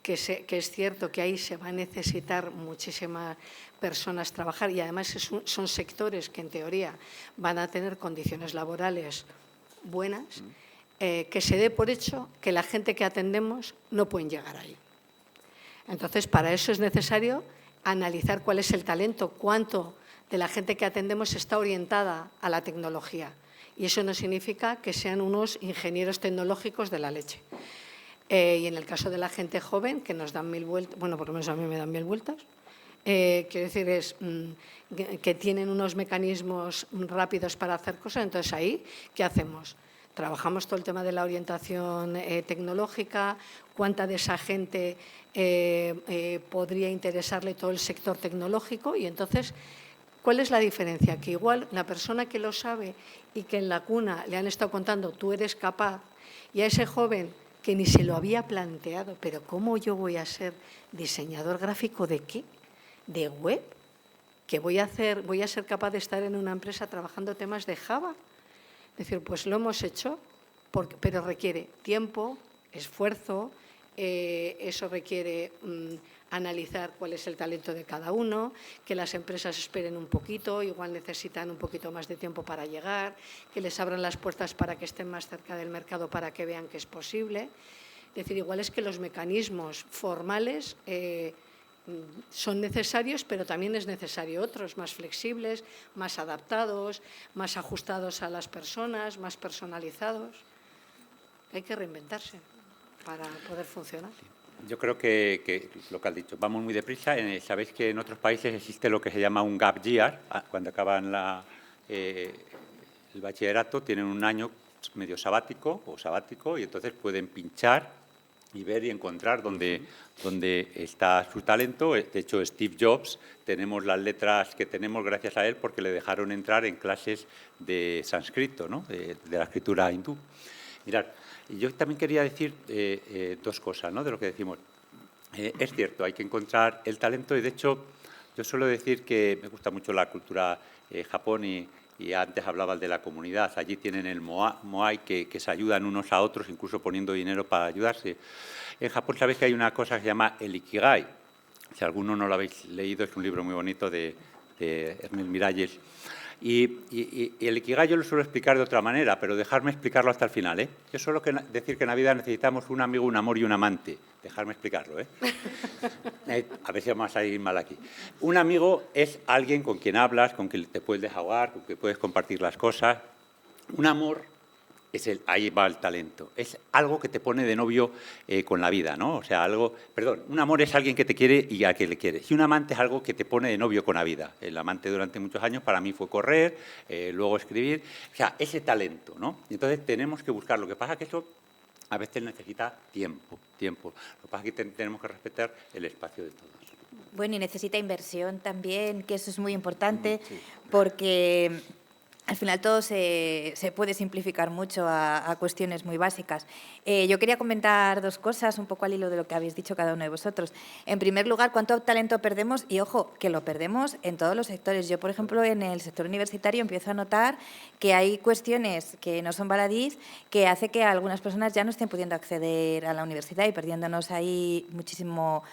que es cierto que ahí se va a necesitar muchísimas personas trabajar, y además son sectores que en teoría van a tener condiciones laborales buenas, que se dé por hecho que la gente que atendemos no pueden llegar ahí. Entonces, para eso es necesario analizar cuál es el talento, cuánto de la gente que atendemos está orientada a la tecnología. Y eso no significa que sean unos ingenieros tecnológicos de la leche. Y en el caso de la gente joven, que nos dan 1000 vueltas, bueno, por lo menos a mí me dan 1000 vueltas, quiero decir, es que tienen unos mecanismos rápidos para hacer cosas. Entonces, ahí, ¿qué hacemos? Trabajamos todo el tema de la orientación tecnológica, cuánta de esa gente podría interesarle todo el sector tecnológico, y entonces, ¿cuál es la diferencia? Que igual la persona que lo sabe y que en la cuna le han estado contando, tú eres capaz, y a ese joven que ni se lo había planteado, pero ¿cómo yo voy a ser diseñador gráfico de qué? ¿De web? ¿Que voy a ser capaz de estar en una empresa trabajando temas de Java? Es decir, pues lo hemos hecho, pero requiere tiempo, esfuerzo, eso requiere analizar cuál es el talento de cada uno, que las empresas esperen un poquito, igual necesitan un poquito más de tiempo para llegar, que les abran las puertas para que estén más cerca del mercado, para que vean que es posible. Es decir, igual es que los mecanismos formales son necesarios, pero también es necesario otros más flexibles, más adaptados, más ajustados a las personas, más personalizados. Hay que reinventarse para poder funcionar. Yo creo que lo que has dicho, vamos muy deprisa. Sabéis que en otros países existe lo que se llama un gap year. Cuando acaban el bachillerato, tienen un año medio sabático, y entonces pueden pinchar y ver y encontrar dónde está su talento. De hecho, Steve Jobs, tenemos las letras que tenemos gracias a él porque le dejaron entrar en clases de sánscrito, ¿no? de la escritura hindú. Mirad, yo también quería decir dos cosas, ¿no? De lo que decimos. Es cierto, hay que encontrar el talento y, de hecho, yo suelo decir que me gusta mucho la cultura Japón y antes hablabas de la comunidad. Allí tienen el Moai, que se ayudan unos a otros, incluso poniendo dinero para ayudarse. En Japón sabéis que hay una cosa que se llama el Ikigai. Si alguno no lo habéis leído, es un libro muy bonito de Ernest Miralles. Y el Ikigai yo lo suelo explicar de otra manera, pero dejarme explicarlo hasta el final, ¿eh? Yo suelo decir que en la vida necesitamos un amigo, un amor y un amante. Dejarme explicarlo, ¿eh? A ver si vamos a ir mal aquí. Un amigo es alguien con quien hablas, con quien te puedes desahogar, con quien puedes compartir las cosas. Un amor ahí va el talento. Es algo que te pone de novio con la vida, ¿no? O sea, un amor es alguien que te quiere y a quien le quieres. Y un amante es algo que te pone de novio con la vida. El amante durante muchos años para mí fue correr, luego escribir. O sea, ese talento, ¿no? Entonces tenemos que buscar. Lo que pasa es que eso a veces necesita tiempo. Lo que pasa es que tenemos que respetar el espacio de todos. Bueno, y necesita inversión también, que eso es muy importante, Sí. porque al final todo se puede simplificar mucho a cuestiones muy básicas. Yo quería comentar dos cosas, un poco al hilo de lo que habéis dicho cada uno de vosotros. En primer lugar, cuánto talento perdemos, y ojo, que lo perdemos en todos los sectores. Yo, por ejemplo, en el sector universitario empiezo a notar que hay cuestiones que no son baladís, que hace que algunas personas ya no estén pudiendo acceder a la universidad y perdiéndonos ahí muchísimo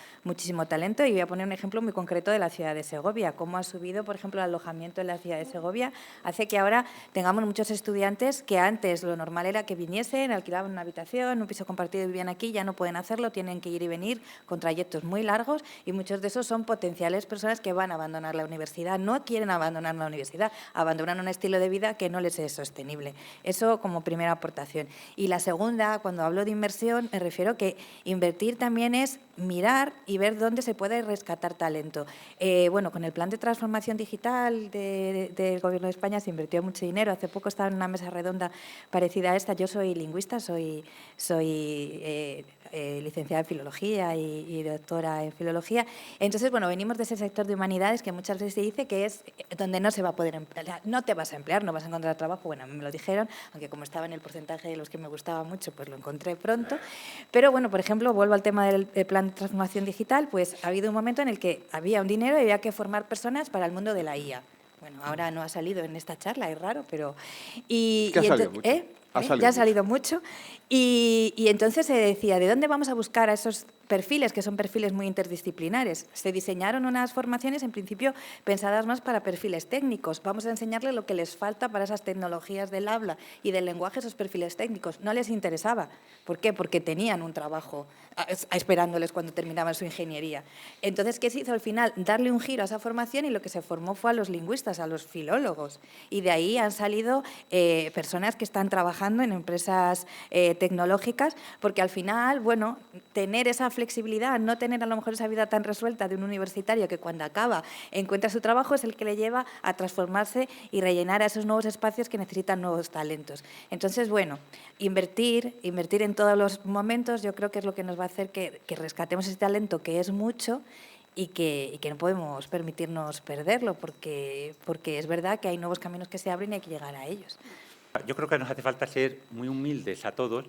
talento. Y voy a poner un ejemplo muy concreto de la ciudad de Segovia. Cómo ha subido, por ejemplo, el alojamiento en la ciudad de Segovia, hace que ahora tengamos muchos estudiantes que antes lo normal era que viniesen, alquilaban una habitación, un piso compartido y vivían aquí, ya no pueden hacerlo, tienen que ir y venir con trayectos muy largos, y muchos de esos son potenciales personas que van a abandonar la universidad. No quieren abandonar la universidad, abandonan un estilo de vida que no les es sostenible. Eso como primera aportación. Y la segunda, cuando hablo de inversión, me refiero que invertir también es mirar y ver dónde se puede rescatar talento. Bueno, con el plan de transformación digital del Gobierno de España se invirtió mucho dinero. Hace poco estaba en una mesa redonda parecida a esta. Yo soy lingüista, soy licenciada en Filología y doctora en Filología. Entonces, bueno, venimos de ese sector de humanidades que muchas veces se dice que es donde no se va a poder emplear. No te vas a emplear, no vas a encontrar trabajo. Bueno, a mí me lo dijeron, aunque como estaba en el porcentaje de los que me gustaba mucho, pues lo encontré pronto. Pero bueno, por ejemplo, vuelvo al tema del plan de transformación digital, pues ha habido un momento en el que había un dinero y había que formar personas para el mundo de la IA. Bueno, ahora no ha salido en esta charla, es raro, pero... Que ha salido mucho. Ya ha salido mucho. Y entonces se decía, ¿de dónde vamos a buscar a esos perfiles, que son perfiles muy interdisciplinares? Se diseñaron unas formaciones, en principio, pensadas más para perfiles técnicos. Vamos a enseñarles lo que les falta para esas tecnologías del habla y del lenguaje, esos perfiles técnicos. No les interesaba. ¿Por qué? Porque tenían un trabajo esperándoles cuando terminaban su ingeniería. Entonces, ¿qué se hizo al final? Darle un giro a esa formación, y lo que se formó fue a los lingüistas, a los filólogos. Y de ahí han salido personas que están trabajando en empresas tecnológicas, porque al final, bueno, tener esa flexibilidad, no tener a lo mejor esa vida tan resuelta de un universitario que cuando acaba encuentra su trabajo, es el que le lleva a transformarse y rellenar a esos nuevos espacios que necesitan nuevos talentos. Entonces, bueno, invertir en todos los momentos, yo creo que es lo que nos va a hacer que rescatemos ese talento, que es mucho, y que no podemos permitirnos perderlo, porque es verdad que hay nuevos caminos que se abren y hay que llegar a ellos. Yo creo que nos hace falta ser muy humildes a todos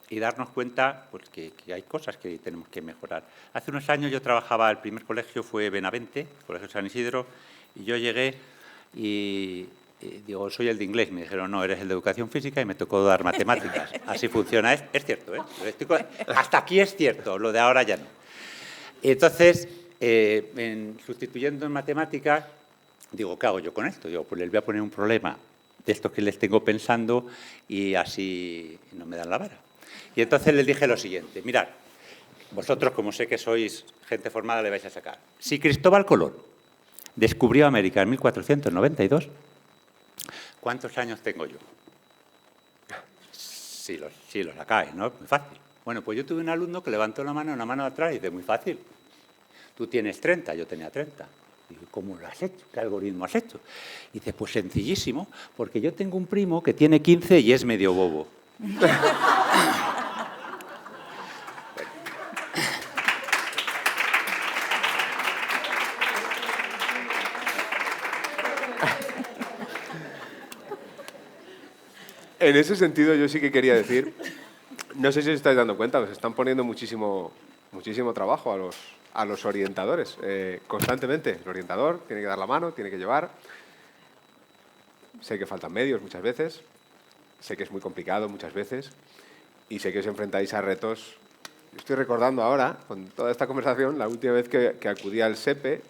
y darnos cuenta, pues, que hay cosas que tenemos que mejorar. Hace unos años yo trabajaba, el primer colegio fue Benavente, Colegio San Isidro, y yo llegué y digo, soy el de inglés. Me dijeron, no, eres el de educación física, y me tocó dar matemáticas. Así funciona. Es cierto, ¿eh? Hasta aquí es cierto, lo de ahora ya no. Entonces, sustituyendo en matemáticas, digo, ¿qué hago yo con esto? Digo, pues les voy a poner un problema de estos que les tengo pensando y así no me dan la vara. Y entonces les dije lo siguiente, mirad, vosotros, como sé que sois gente formada, le vais a sacar. Si Cristóbal Colón descubrió América en 1492, ¿cuántos años tengo yo? Sí, lo sacáis, ¿no? Muy fácil. Bueno, pues yo tuve un alumno que levantó una mano de atrás y dice, muy fácil. Tú tienes 30, yo tenía 30. Digo, ¿cómo lo has hecho? ¿Qué algoritmo has hecho? Y dice, pues sencillísimo, porque yo tengo un primo que tiene 15 y es medio bobo. En ese sentido, yo sí que quería decir, no sé si os estáis dando cuenta, os están poniendo muchísimo trabajo a los orientadores, constantemente. El orientador tiene que dar la mano, tiene que llevar. Sé que faltan medios muchas veces, sé que es muy complicado muchas veces y sé que os enfrentáis a retos. Estoy recordando ahora, con toda esta conversación, la última vez que acudí al SEPE,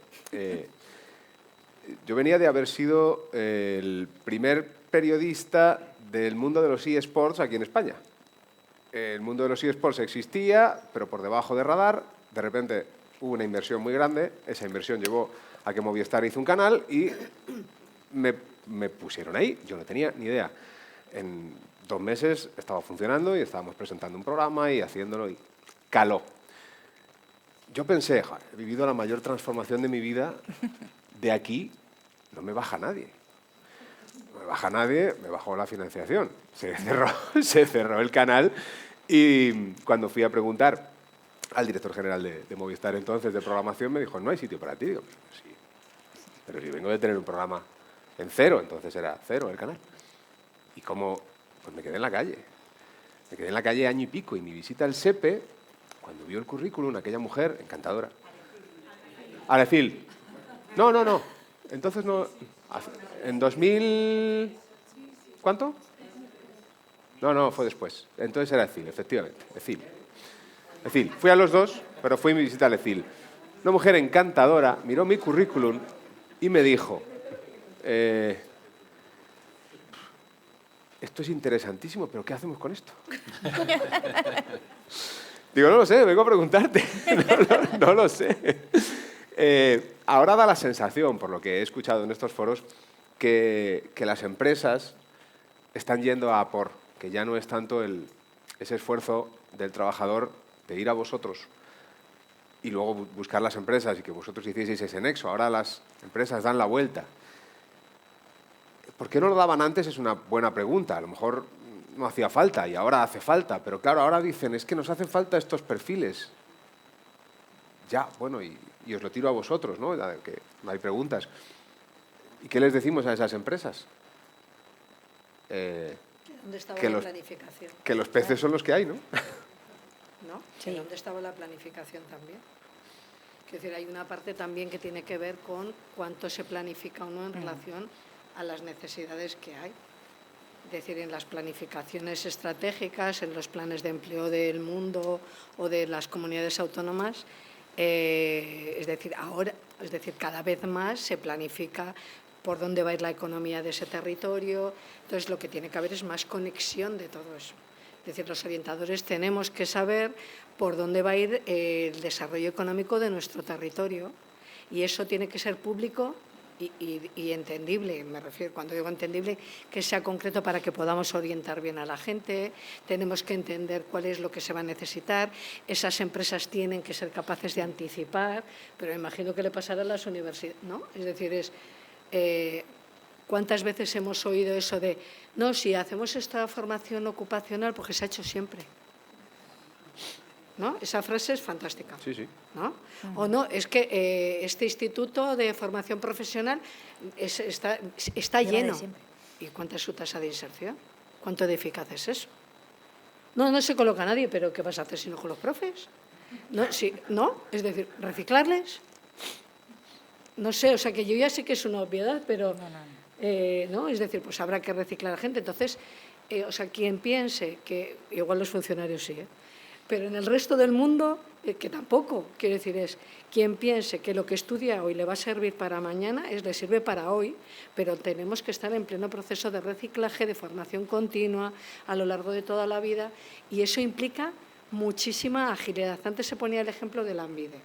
yo venía de haber sido el primer periodista del mundo de los eSports aquí en España. El mundo de los eSports existía, pero por debajo de radar. De repente hubo una inversión muy grande. Esa inversión llevó a que Movistar hizo un canal y me pusieron ahí. Yo no tenía ni idea. En 2 meses estaba funcionando y estábamos presentando un programa y haciéndolo y caló. Yo pensé, he vivido la mayor transformación de mi vida. De aquí no me baja nadie. No me baja nadie, me bajó la financiación. Se cerró el canal y cuando fui a preguntar al director general de Movistar entonces de programación me dijo, no hay sitio para ti. Digo, sí, pero si vengo de tener un programa en cero, entonces era cero el canal. Y como, pues me quedé en la calle. Me quedé en la calle año y pico y mi visita al SEPE, cuando vio el currículum, aquella mujer encantadora. Alecil. No. Entonces no... En 2000... ¿Cuánto? No, fue después. Entonces era ECIL, efectivamente. ECIL. Fui a los dos, pero fue mi visita a ECIL. Una mujer encantadora miró mi currículum y me dijo, esto es interesantísimo, pero ¿qué hacemos con esto? Digo, no lo sé, vengo a preguntarte. No lo sé. Ahora da la sensación, por lo que he escuchado en estos foros, que las empresas están yendo a por, que ya no es tanto ese esfuerzo del trabajador de ir a vosotros y luego buscar las empresas y que vosotros hicieseis ese nexo. Ahora las empresas dan la vuelta. ¿Por qué no lo daban antes? Es una buena pregunta. A lo mejor no hacía falta y ahora hace falta. Pero claro, ahora dicen, es que nos hacen falta estos perfiles. Ya, bueno, y os lo tiro a vosotros, ¿no? Que no hay preguntas. ¿Y qué les decimos a esas empresas? ¿Dónde estaba que la los, planificación? que los peces son los que hay, ¿no? ¿No? Sí. ¿Dónde estaba la planificación también? Es decir, hay una parte también que tiene que ver con cuánto se planifica o no en relación a las necesidades que hay. Es decir, en las planificaciones estratégicas, en los planes de empleo del mundo o de las comunidades autónomas, es decir, cada vez más se planifica por dónde va a ir la economía de ese territorio. Entonces, lo que tiene que haber es más conexión de todo eso. Es decir, los orientadores tenemos que saber por dónde va a ir el desarrollo económico de nuestro territorio y eso tiene que ser público y entendible. Me refiero, cuando digo entendible, que sea concreto para que podamos orientar bien a la gente. Tenemos que entender cuál es lo que se va a necesitar. Esas empresas tienen que ser capaces de anticipar, pero me imagino que le pasará a las universidades, ¿no? Es decir, ¿cuántas veces hemos oído eso de, no, si hacemos esta formación ocupacional, porque se ha hecho siempre? ¿No? Esa frase es fantástica. Sí. ¿No? O no, es que este instituto de formación profesional está lleno. ¿Y cuánta es su tasa de inserción? ¿Cuánto de eficaz es eso? No se coloca nadie, pero ¿qué vas a hacer si no con los profes? ¿No? Es decir, reciclarles. No sé, o sea, que yo ya sé que es una obviedad, pero ¿no? Es decir, pues habrá que reciclar a la gente. Entonces, o sea, quien piense que, igual los funcionarios sí, pero en el resto del mundo, que tampoco, quiero decir, es quien piense que lo que estudia hoy le va a servir para mañana, le sirve para hoy, pero tenemos que estar en pleno proceso de reciclaje, de formación continua a lo largo de toda la vida, y eso implica muchísima agilidad. Antes se ponía el ejemplo de Lanbide.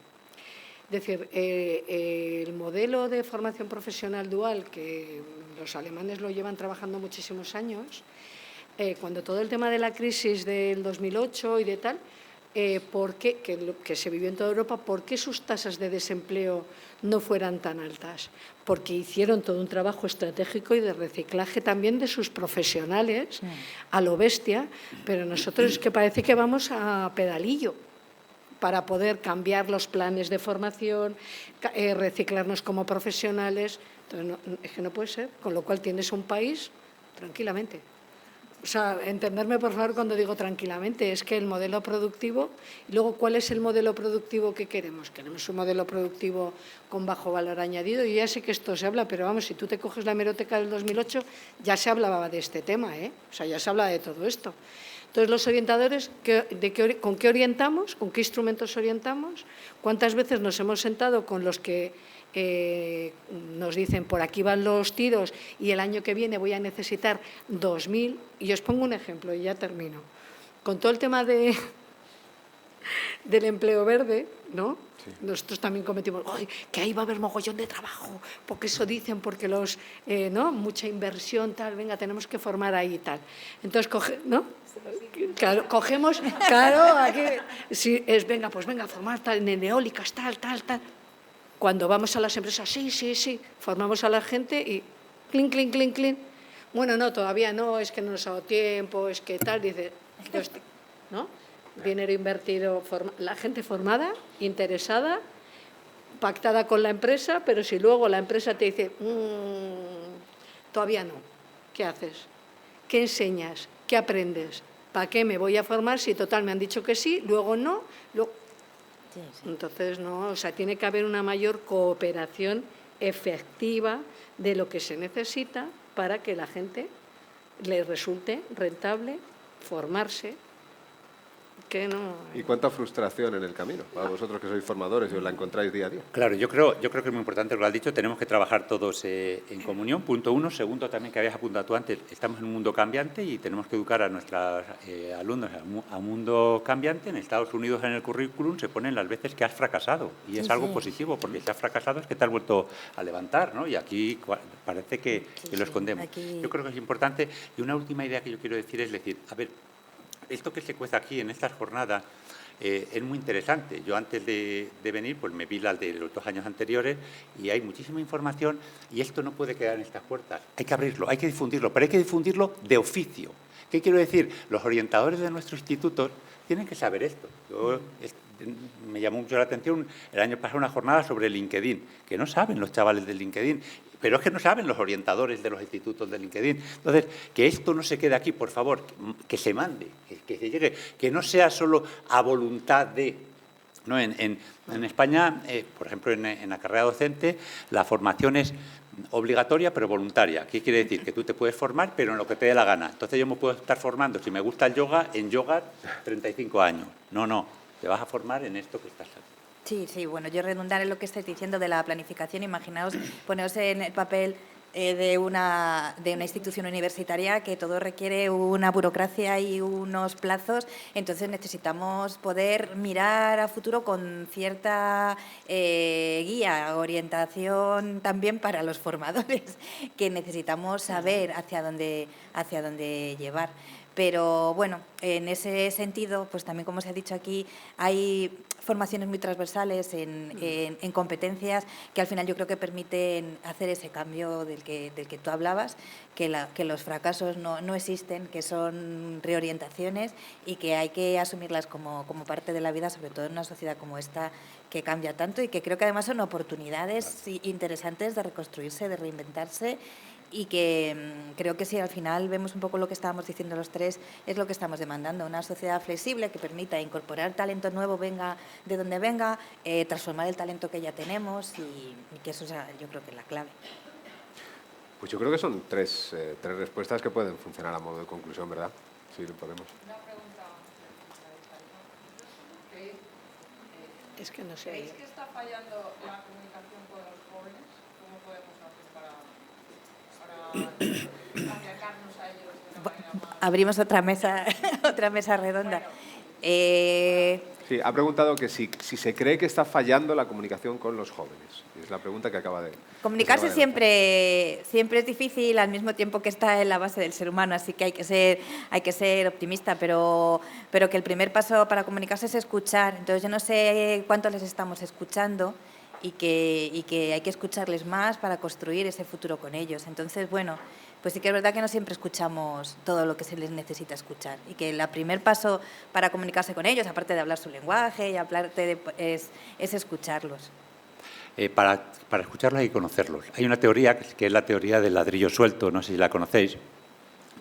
Es decir, el modelo de formación profesional dual, que los alemanes lo llevan trabajando muchísimos años, cuando todo el tema de la crisis del 2008 y de tal, que se vivió en toda Europa, ¿por qué sus tasas de desempleo no fueran tan altas? Porque hicieron todo un trabajo estratégico y de reciclaje también de sus profesionales, a lo bestia, pero nosotros es que parece que vamos a pedalillo. para poder cambiar los planes de formación, reciclarnos como profesionales. Entonces, es que no puede ser, con lo cual tienes un país tranquilamente. O sea, entenderme, por favor, cuando digo tranquilamente, es que el modelo productivo, y luego, ¿cuál es el modelo productivo que queremos? Queremos un modelo productivo con bajo valor añadido. Y ya sé que esto se habla, pero vamos, si tú te coges la hemeroteca del 2008, ya se hablaba de este tema, ¿eh? O sea, ya se habla de todo esto. Entonces, los orientadores, ¿con qué orientamos? ¿Con qué instrumentos orientamos? ¿Cuántas veces nos hemos sentado con los que nos dicen por aquí van los tiros y el año que viene voy a necesitar 2.000? Y os pongo un ejemplo y ya termino. Con todo el tema del empleo verde, ¿no? Sí. Nosotros también cometimos, que ahí va a haber mogollón de trabajo, porque eso dicen, porque ¿no? Mucha inversión, tal, venga, tenemos que formar ahí y tal. Entonces, ¿no? Claro, cogemos, claro, aquí, si venga, pues venga, formar tal, en eólicas, tal. Cuando vamos a las empresas, sí, formamos a la gente y clink. Bueno, no, todavía no, es que no nos ha dado tiempo, es que tal, dice, ¿no? Dinero invertido, la gente formada, interesada, pactada con la empresa, pero si luego la empresa te dice, todavía no, ¿qué haces? ¿Qué enseñas? ¿Qué aprendes? ¿Para qué me voy a formar si total me han dicho que sí, luego no? Sí. Entonces, no, o sea, tiene que haber una mayor cooperación efectiva de lo que se necesita para que la gente le resulte rentable formarse. Que no... ¿Y cuánta frustración en el camino? Para vosotros que sois formadores y os la encontráis día a día. Claro, yo creo que es muy importante lo que has dicho, tenemos que trabajar todos en comunión, punto uno. Segundo, también que habías apuntado tú antes, estamos en un mundo cambiante y tenemos que educar a nuestros alumnos a un mundo cambiante. En Estados Unidos, en el currículum, se ponen las veces que has fracasado y es algo positivo, porque si has fracasado es que te has vuelto a levantar, ¿no? Y aquí parece que lo escondemos. Aquí... Yo creo que es importante. Y una última idea que yo quiero decir es decir, a ver, esto que se cueza aquí en estas jornadas es muy interesante. Yo antes de venir pues me vi las de los 2 años anteriores y hay muchísima información y esto no puede quedar en estas puertas. Hay que abrirlo, hay que difundirlo, pero hay que difundirlo de oficio. ¿Qué quiero decir? Los orientadores de nuestros institutos tienen que saber esto. Me llamó mucho la atención el año pasado una jornada sobre LinkedIn, que no saben los chavales de LinkedIn. Pero es que no saben los orientadores de los institutos de LinkedIn. Entonces, que esto no se quede aquí, por favor, que se mande, que se llegue, que no sea solo a voluntad de... ¿no? En España, por ejemplo, en la carrera docente, la formación es obligatoria pero voluntaria. ¿Qué quiere decir? Que tú te puedes formar, pero en lo que te dé la gana. Entonces yo me puedo estar formando, si me gusta el yoga, en yoga 35 años. No, te vas a formar en esto que estás haciendo. Sí, bueno, yo redundar en lo que estáis diciendo de la planificación. Imaginaos poneros en el papel de una institución universitaria que todo requiere una burocracia y unos plazos, entonces necesitamos poder mirar a futuro con cierta guía, orientación también para los formadores, que necesitamos saber hacia dónde llevar. Pero bueno, en ese sentido, pues también como se ha dicho aquí, hay formaciones muy transversales en competencias que al final yo creo que permiten hacer ese cambio del que tú hablabas, que los fracasos no existen, que son reorientaciones y que hay que asumirlas como parte de la vida, sobre todo en una sociedad como esta que cambia tanto y que creo que además son oportunidades interesantes de reconstruirse, de reinventarse. Y que creo que si al final vemos un poco lo que estábamos diciendo los tres, es lo que estamos demandando, una sociedad flexible que permita incorporar talento nuevo, venga de donde venga, transformar el talento que ya tenemos y que eso es, yo creo que es la clave. Pues yo creo que son tres respuestas que pueden funcionar a modo de conclusión, ¿verdad? Sí, lo podemos. Una pregunta. Es que no sé. ¿Creéis que está fallando la comunicación con los jóvenes? ¿Cómo podemos hacer para acercarnos a ellos de una manera más... Abrimos otra mesa redonda. Bueno. Sí, ha preguntado que si se cree que está fallando la comunicación con los jóvenes. Es la pregunta que acaba de... Comunicarse siempre es difícil, al mismo tiempo que está en la base del ser humano, así que hay que ser optimista, pero que el primer paso para comunicarse es escuchar. Entonces yo no sé cuánto les estamos escuchando y que hay que escucharles más para construir ese futuro con ellos. Entonces, bueno, pues sí que es verdad que no siempre escuchamos todo lo que se les necesita escuchar y que el primer paso para comunicarse con ellos, aparte de hablar su lenguaje, es escucharlos. Para escucharlos hay que conocerlos. Hay una teoría que es la teoría del ladrillo suelto, no sé si la conocéis,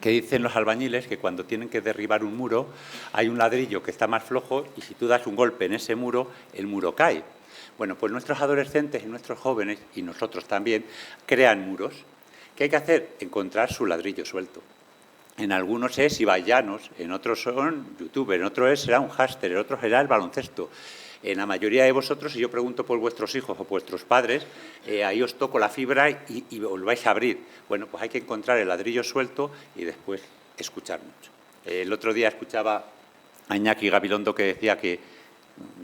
que dicen los albañiles que cuando tienen que derribar un muro hay un ladrillo que está más flojo y si tú das un golpe en ese muro, el muro cae. Bueno, pues nuestros adolescentes y nuestros jóvenes, y nosotros también, crean muros. ¿Qué hay que hacer? Encontrar su ladrillo suelto. En algunos es Ibaillanos, en otros son youtubers, en otros será un háster, en otros será el baloncesto. En la mayoría de vosotros, si yo pregunto por vuestros hijos o vuestros padres, ahí os toco la fibra y os vais a abrir. Bueno, pues hay que encontrar el ladrillo suelto y después escuchar mucho. El otro día escuchaba a Iñaki Gabilondo que decía que,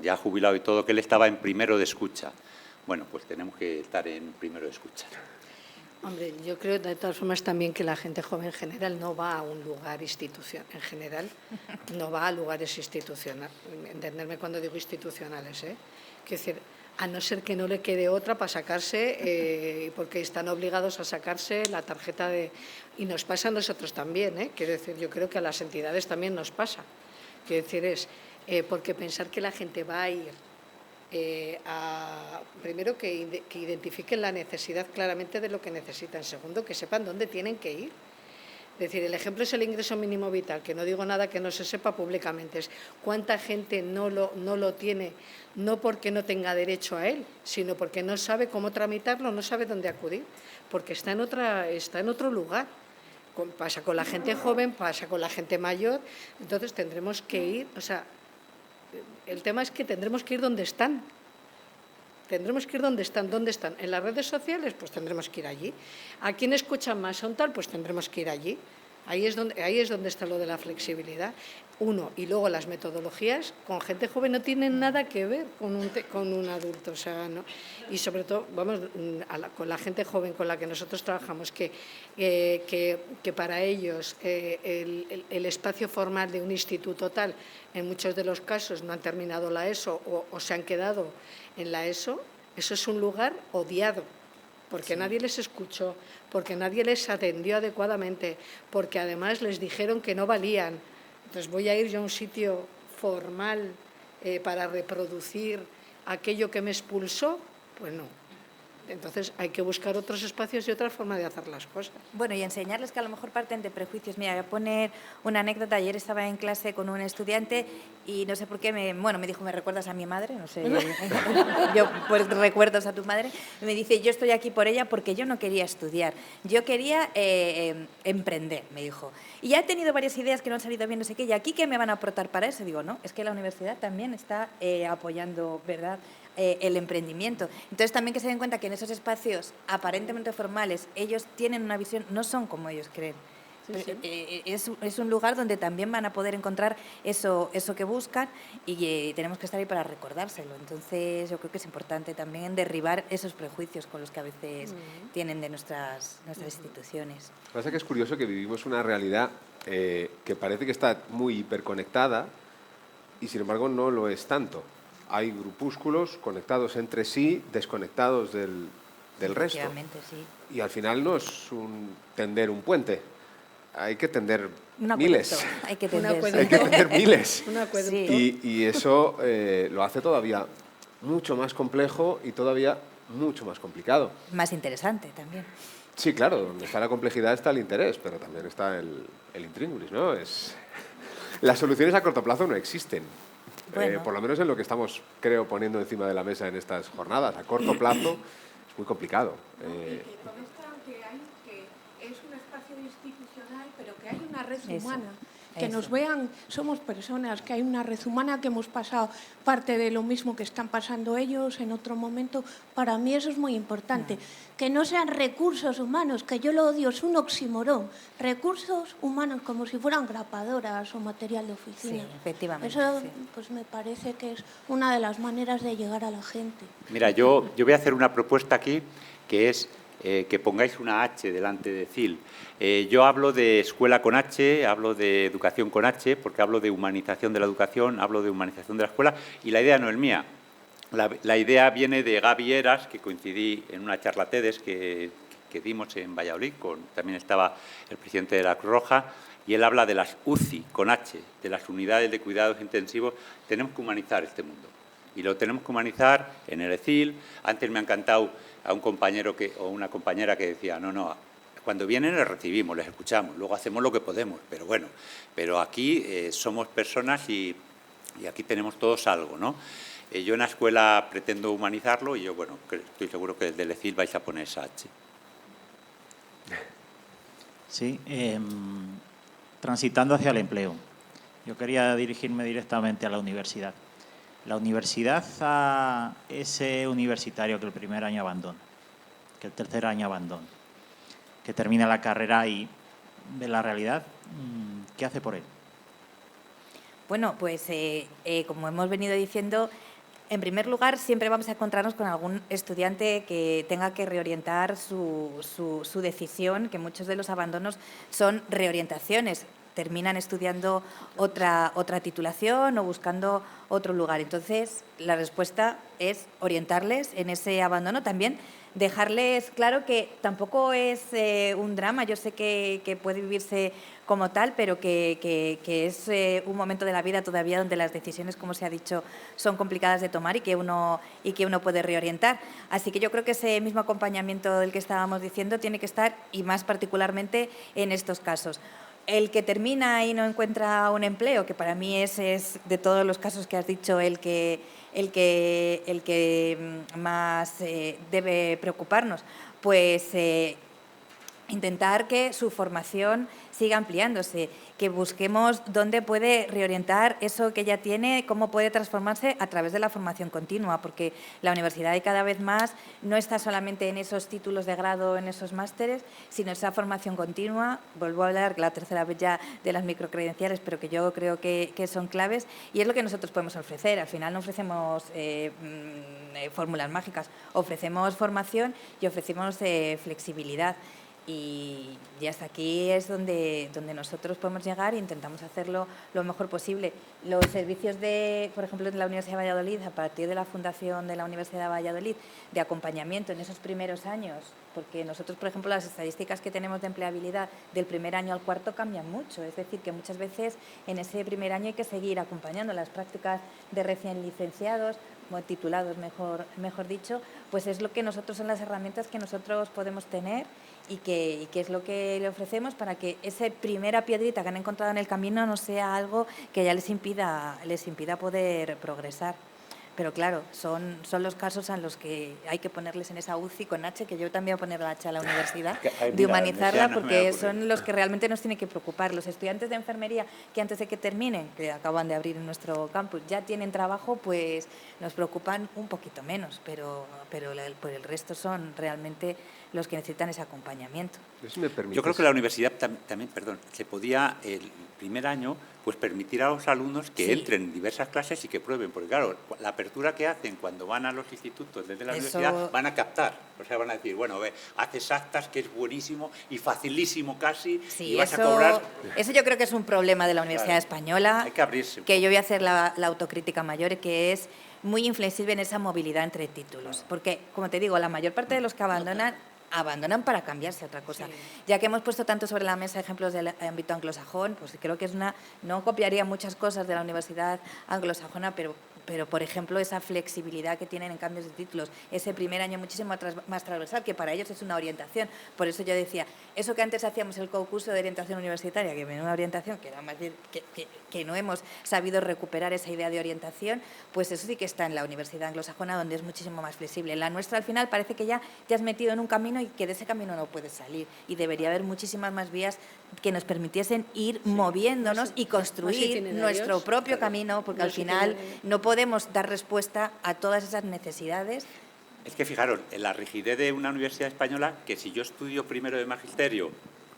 ya jubilado y todo, que él estaba en primero de escucha. Bueno, pues tenemos que estar en primero de escucha. Hombre, yo creo de todas formas también que la gente joven en general no va a un lugar institucional, en general no va a lugares institucionales, entenderme cuando digo institucionales, Quiero decir, a no ser que no le quede otra para sacarse, porque están obligados a sacarse la tarjeta de... Y nos pasa a nosotros también, Quiero decir, yo creo que a las entidades también nos pasa. Quiero decir, porque pensar que la gente va a ir primero que identifiquen la necesidad claramente de lo que necesitan, segundo que sepan dónde tienen que ir. Es decir, el ejemplo es el ingreso mínimo vital, que no digo nada que no se sepa públicamente, es cuánta gente no lo tiene, no porque no tenga derecho a él, sino porque no sabe cómo tramitarlo, no sabe dónde acudir, porque está en otro lugar. Pasa con la gente joven, pasa con la gente mayor, entonces tendremos que ir, el tema es que tendremos que ir donde están. Tendremos que ir donde están. ¿Dónde están? En las redes sociales, pues tendremos que ir allí. ¿A quién escuchan más son tal? Pues tendremos que ir allí. Ahí es donde está lo de la flexibilidad. Uno, y luego las metodologías con gente joven no tienen nada que ver con un adulto. ¿No? Y sobre todo, con la gente joven con la que nosotros trabajamos, que para ellos el espacio formal de un instituto tal, en muchos de los casos no han terminado la ESO o se han quedado en la ESO, eso es un lugar odiado. Porque nadie les escuchó, porque nadie les atendió adecuadamente, porque además les dijeron que no valían. Entonces, ¿voy a ir yo a un sitio formal para reproducir aquello que me expulsó? Pues no. Entonces, hay que buscar otros espacios y otra forma de hacer las cosas. Bueno, y enseñarles que a lo mejor parten de prejuicios. Mira, voy a poner una anécdota. Ayer estaba en clase con un estudiante y no sé por qué me dijo, ¿me recuerdas a mi madre? No sé, yo pues recuerdos a tu madre. Y me dice, yo estoy aquí por ella porque yo no quería estudiar. Yo quería emprender, me dijo. Y ya he tenido varias ideas que no han salido bien, no sé qué. ¿Y aquí qué me van a aportar para eso? Digo, no, es que la universidad también está apoyando, ¿verdad?, el emprendimiento. Entonces también que se den cuenta que en esos espacios aparentemente formales ellos tienen una visión, no son como ellos creen. Sí. Es un lugar donde también van a poder encontrar eso que buscan y tenemos que estar ahí para recordárselo. Entonces yo creo que es importante también derribar esos prejuicios con los que a veces tienen de nuestras instituciones. Lo que pasa es que es curioso que vivimos una realidad que parece que está muy hiperconectada y sin embargo no lo es tanto. Hay grupúsculos conectados entre sí, desconectados del resto. Sí. Y al final no es tender un puente, hay que tender miles. Hay que tender miles. Sí. Y eso lo hace todavía mucho más complejo y todavía mucho más complicado. Más interesante también. Sí, claro, donde está la complejidad está el interés, pero también está el intríngulis, ¿no? Las soluciones a corto plazo no existen. Bueno. Por lo menos en lo que estamos, creo, poniendo encima de la mesa en estas jornadas. A corto plazo es muy complicado. Que es un espacio institucional, pero que hay una red humana. Que nos vean, somos personas, que hay una red humana, que hemos pasado parte de lo mismo que están pasando ellos en otro momento. Para mí eso es muy importante. Que no sean recursos humanos, que yo lo odio, es un oxímoron. Recursos humanos como si fueran grapadoras o material de oficina. Sí, efectivamente. Eso sí. pues me parece que es una de las maneras de llegar a la gente. Mira, yo voy a hacer una propuesta aquí que es que pongáis una H delante de CIL. Yo hablo de escuela con H, hablo de educación con H, porque hablo de humanización de la educación, hablo de humanización de la escuela, y la idea no es mía. La idea viene de Gaby Heras, que coincidí en una charla TEDx que dimos en Valladolid, también estaba el presidente de la Cruz Roja, y él habla de las UCI, con H, de las unidades de cuidados intensivos. Tenemos que humanizar este mundo. Y lo tenemos que humanizar en el ECIL. Antes me ha encantado a un compañero o una compañera que decía, no, cuando vienen les recibimos, les escuchamos, luego hacemos lo que podemos, pero bueno, pero aquí somos personas y aquí tenemos todos algo, ¿no? Yo en la escuela pretendo humanizarlo y yo, bueno, estoy seguro que desde el ECIL vais a poner esa H. Sí, transitando hacia el empleo. Yo quería dirigirme directamente a la universidad. La universidad a ese universitario que el primer año abandona, que el tercer año abandona, que termina la carrera y ve la realidad, ¿qué hace por él? Bueno, pues como hemos venido diciendo, en primer lugar siempre vamos a encontrarnos con algún estudiante que tenga que reorientar su decisión, que muchos de los abandonos son reorientaciones. Terminan estudiando otra titulación o buscando otro lugar. Entonces, la respuesta es orientarles en ese abandono. También dejarles claro que tampoco es un drama. Yo sé que puede vivirse como tal, pero que es un momento de la vida todavía donde las decisiones, como se ha dicho, son complicadas de tomar y que uno puede reorientar. Así que yo creo que ese mismo acompañamiento del que estábamos diciendo tiene que estar, y más particularmente en estos casos. El que termina y no encuentra un empleo, que para mí es de todos los casos que has dicho el que más debe preocuparnos, pues intentar que su formación siga ampliándose, que busquemos dónde puede reorientar eso que ya tiene, cómo puede transformarse a través de la formación continua, porque la universidad cada vez más no está solamente en esos títulos de grado, en esos másteres, sino esa formación continua. Vuelvo a hablar la tercera vez ya de las microcredenciales, pero que yo creo que son claves, y es lo que nosotros podemos ofrecer. Al final no ofrecemos fórmulas mágicas, ofrecemos formación y ofrecemos flexibilidad. Y hasta aquí es donde nosotros podemos llegar e intentamos hacerlo lo mejor posible. Los servicios por ejemplo, de la Universidad de Valladolid, a partir de la fundación de la Universidad de Valladolid, de acompañamiento en esos primeros años, porque nosotros, por ejemplo, las estadísticas que tenemos de empleabilidad del primer año al cuarto cambian mucho. Es decir, que muchas veces en ese primer año hay que seguir acompañando las prácticas de recién licenciados, titulados, mejor dicho, pues es lo que nosotros, son las herramientas que nosotros podemos tener y que es lo que le ofrecemos para que esa primera piedrita que han encontrado en el camino no sea algo que ya les impida poder progresar. Pero claro, son los casos en los que hay que ponerles en esa UCI con H, que yo también voy a poner la H a la universidad, de humanizarla, porque son los que realmente nos tienen que preocupar. Los estudiantes de enfermería que antes de que terminen, que acaban de abrir en nuestro campus, ya tienen trabajo, pues nos preocupan un poquito menos, pero por el resto son realmente los que necesitan ese acompañamiento. Yo creo que la universidad también, se podía el primer año pues permitir a los alumnos que entren en diversas clases y que prueben, porque claro, la apertura que hacen cuando van a los institutos desde la universidad van a captar, o sea, van a decir, bueno, haces actas, que es buenísimo y facilísimo casi, y vas a cobrar. Eso yo creo que es un problema de la Universidad Española, hay que abrirse. Que yo voy a hacer la autocrítica mayor, que es muy inflexible en esa movilidad entre títulos, porque, como te digo, la mayor parte de los que abandonan para cambiarse a otra cosa. Sí. Ya que hemos puesto tanto sobre la mesa ejemplos del ámbito anglosajón, pues creo que no copiaría muchas cosas de la universidad anglosajona, pero por ejemplo, esa flexibilidad que tienen en cambios de títulos, ese primer año muchísimo más transversal, que para ellos es una orientación. Por eso yo decía, eso que antes hacíamos el concurso de orientación universitaria, que venía una orientación, que era más bien que no hemos sabido recuperar esa idea de orientación, pues eso sí que está en la universidad anglosajona, donde es muchísimo más flexible. La nuestra, al final, parece que ya te has metido en un camino y que de ese camino no puedes salir. Y debería haber muchísimas más vías que nos permitiesen ir moviéndonos y construir nuestro propio camino, porque al final no podemos dar respuesta a todas esas necesidades. Es que fijaros, en la rigidez de una universidad española, que si yo estudio primero de magisterio,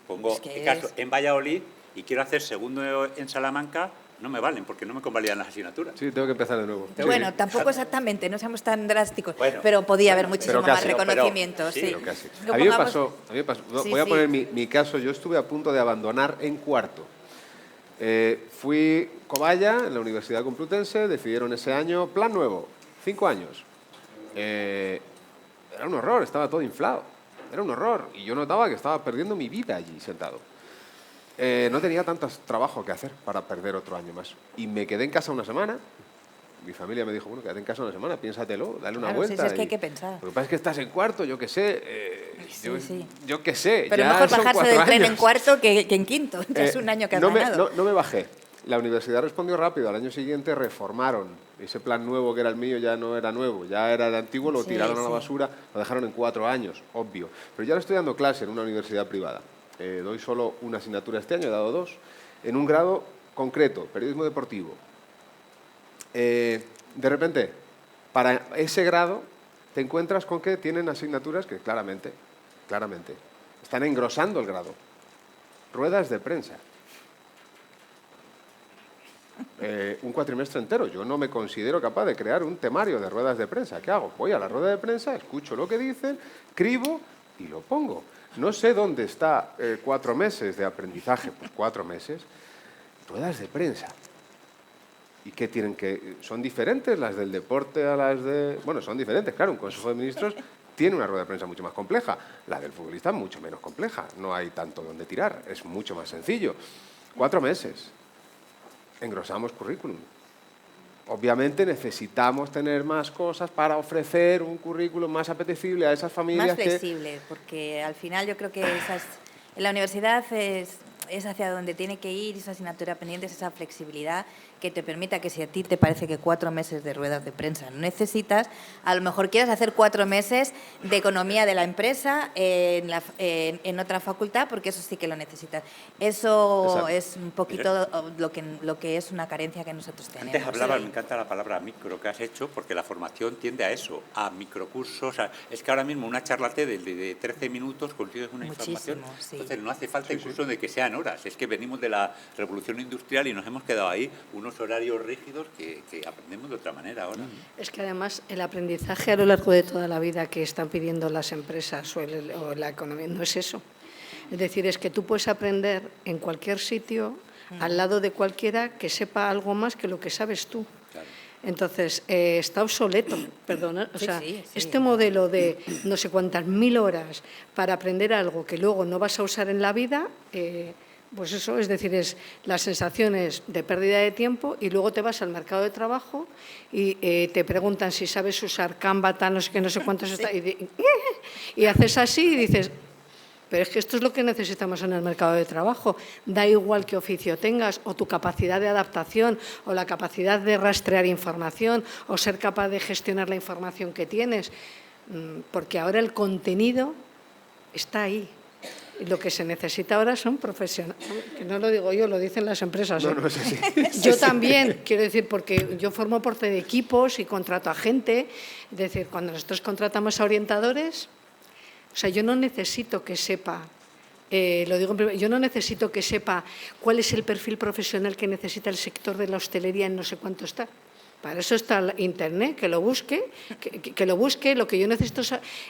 pongo caso en Valladolid y quiero hacer segundo en Salamanca, no me valen porque no me convalidan las asignaturas. Sí, tengo que empezar de nuevo. Bueno, tampoco exactamente, no seamos tan drásticos, pero podía haber muchísimo más reconocimiento. Sí. Pero casi. A mí me pasó. Voy a poner mi caso. Yo estuve a punto de abandonar en cuarto. Fui cobaya en la Universidad Complutense, decidieron ese año plan nuevo, 5 años. Era un horror, estaba todo inflado. Era un horror. Y yo notaba que estaba perdiendo mi vida allí sentado. No tenía tanto trabajo que hacer para perder otro año más. Y me quedé en casa una semana. Mi familia me dijo, bueno, quédate en casa una semana, piénsatelo, dale una Claro, vuelta. sí, es que hay que pensar. Lo que pasa es que estás en cuarto, yo qué sé. Sí. Yo qué sé. Pero ya mejor son bajarse 4 del tren en años. cuarto que en quinto. Ya es un año que has ganado. No me bajé. La universidad respondió rápido. Al año siguiente reformaron. Ese plan nuevo que era el mío ya no era nuevo, ya era el antiguo, lo Sí, tiraron a la sí. basura, lo dejaron en 4 años, obvio. Pero ya lo estoy dando clase en una universidad privada. Doy solo una asignatura este año, he dado 2, en un grado concreto, periodismo deportivo. De repente, para ese grado, te encuentras con que tienen asignaturas que claramente, están engrosando el grado. Ruedas de prensa. Un cuatrimestre entero. Yo no me considero capaz de crear un temario de ruedas de prensa. ¿Qué hago? Voy a la rueda de prensa, escucho lo que dicen, cribo y lo pongo. No sé dónde está 4 meses de aprendizaje. Pues 4 meses. Ruedas de prensa. ¿Y qué tienen que...? ¿Son diferentes las del deporte a las de...? Bueno, son diferentes, claro. Un Consejo de Ministros tiene una rueda de prensa mucho más compleja. La del futbolista mucho menos compleja. No hay tanto donde tirar. Es mucho más sencillo. 4 meses. Engrosamos currículum. Obviamente necesitamos tener más cosas para ofrecer un currículum más apetecible a esas familias Más flexible, porque al final yo creo que en la universidad es hacia donde tiene que ir, esa asignatura pendiente, es esa flexibilidad que te permita que si a ti te parece que 4 meses de ruedas de prensa no necesitas, a lo mejor quieras hacer 4 meses de economía de la empresa en otra facultad, porque eso sí que lo necesitas. Eso Exacto. es un poquito lo que es una carencia que nosotros tenemos. Antes hablabas, me encanta la palabra micro que has hecho, porque la formación tiende a eso, a microcursos. Es que ahora mismo una charla TED de 13 minutos consigues una información. Sí. Entonces no hace falta incluso de que sean horas. Es que venimos de la revolución industrial y nos hemos quedado ahí unos horarios rígidos que aprendemos de otra manera ahora. Es que además el aprendizaje a lo largo de toda la vida que están pidiendo las empresas o la economía no es eso. Es decir, es que tú puedes aprender en cualquier sitio, al lado de cualquiera que sepa algo más que lo que sabes tú. Claro. Entonces, está obsoleto, perdona. O sea, Sí. este modelo de no sé cuántas 1000 horas para aprender algo que luego no vas a usar en la vida, pues eso, es decir, es las sensaciones de pérdida de tiempo y luego te vas al mercado de trabajo y te preguntan si sabes usar Canva, tal, no sé qué, no sé cuántos está, y haces así y dices, pero es que esto es lo que necesitamos en el mercado de trabajo. Da igual qué oficio tengas o tu capacidad de adaptación o la capacidad de rastrear información o ser capaz de gestionar la información que tienes, porque ahora el contenido está ahí. Y lo que se necesita ahora son profesionales, que no lo digo yo, lo dicen las empresas. No es así. Yo también, quiero decir, porque yo formo parte de equipos y contrato a gente. Es decir, cuando nosotros contratamos a orientadores, o sea, yo no necesito que sepa, lo digo en primer, yo no necesito que sepa cuál es el perfil profesional que necesita el sector de la hostelería en no sé cuánto está. Para eso está Internet, que lo busque, lo que yo necesito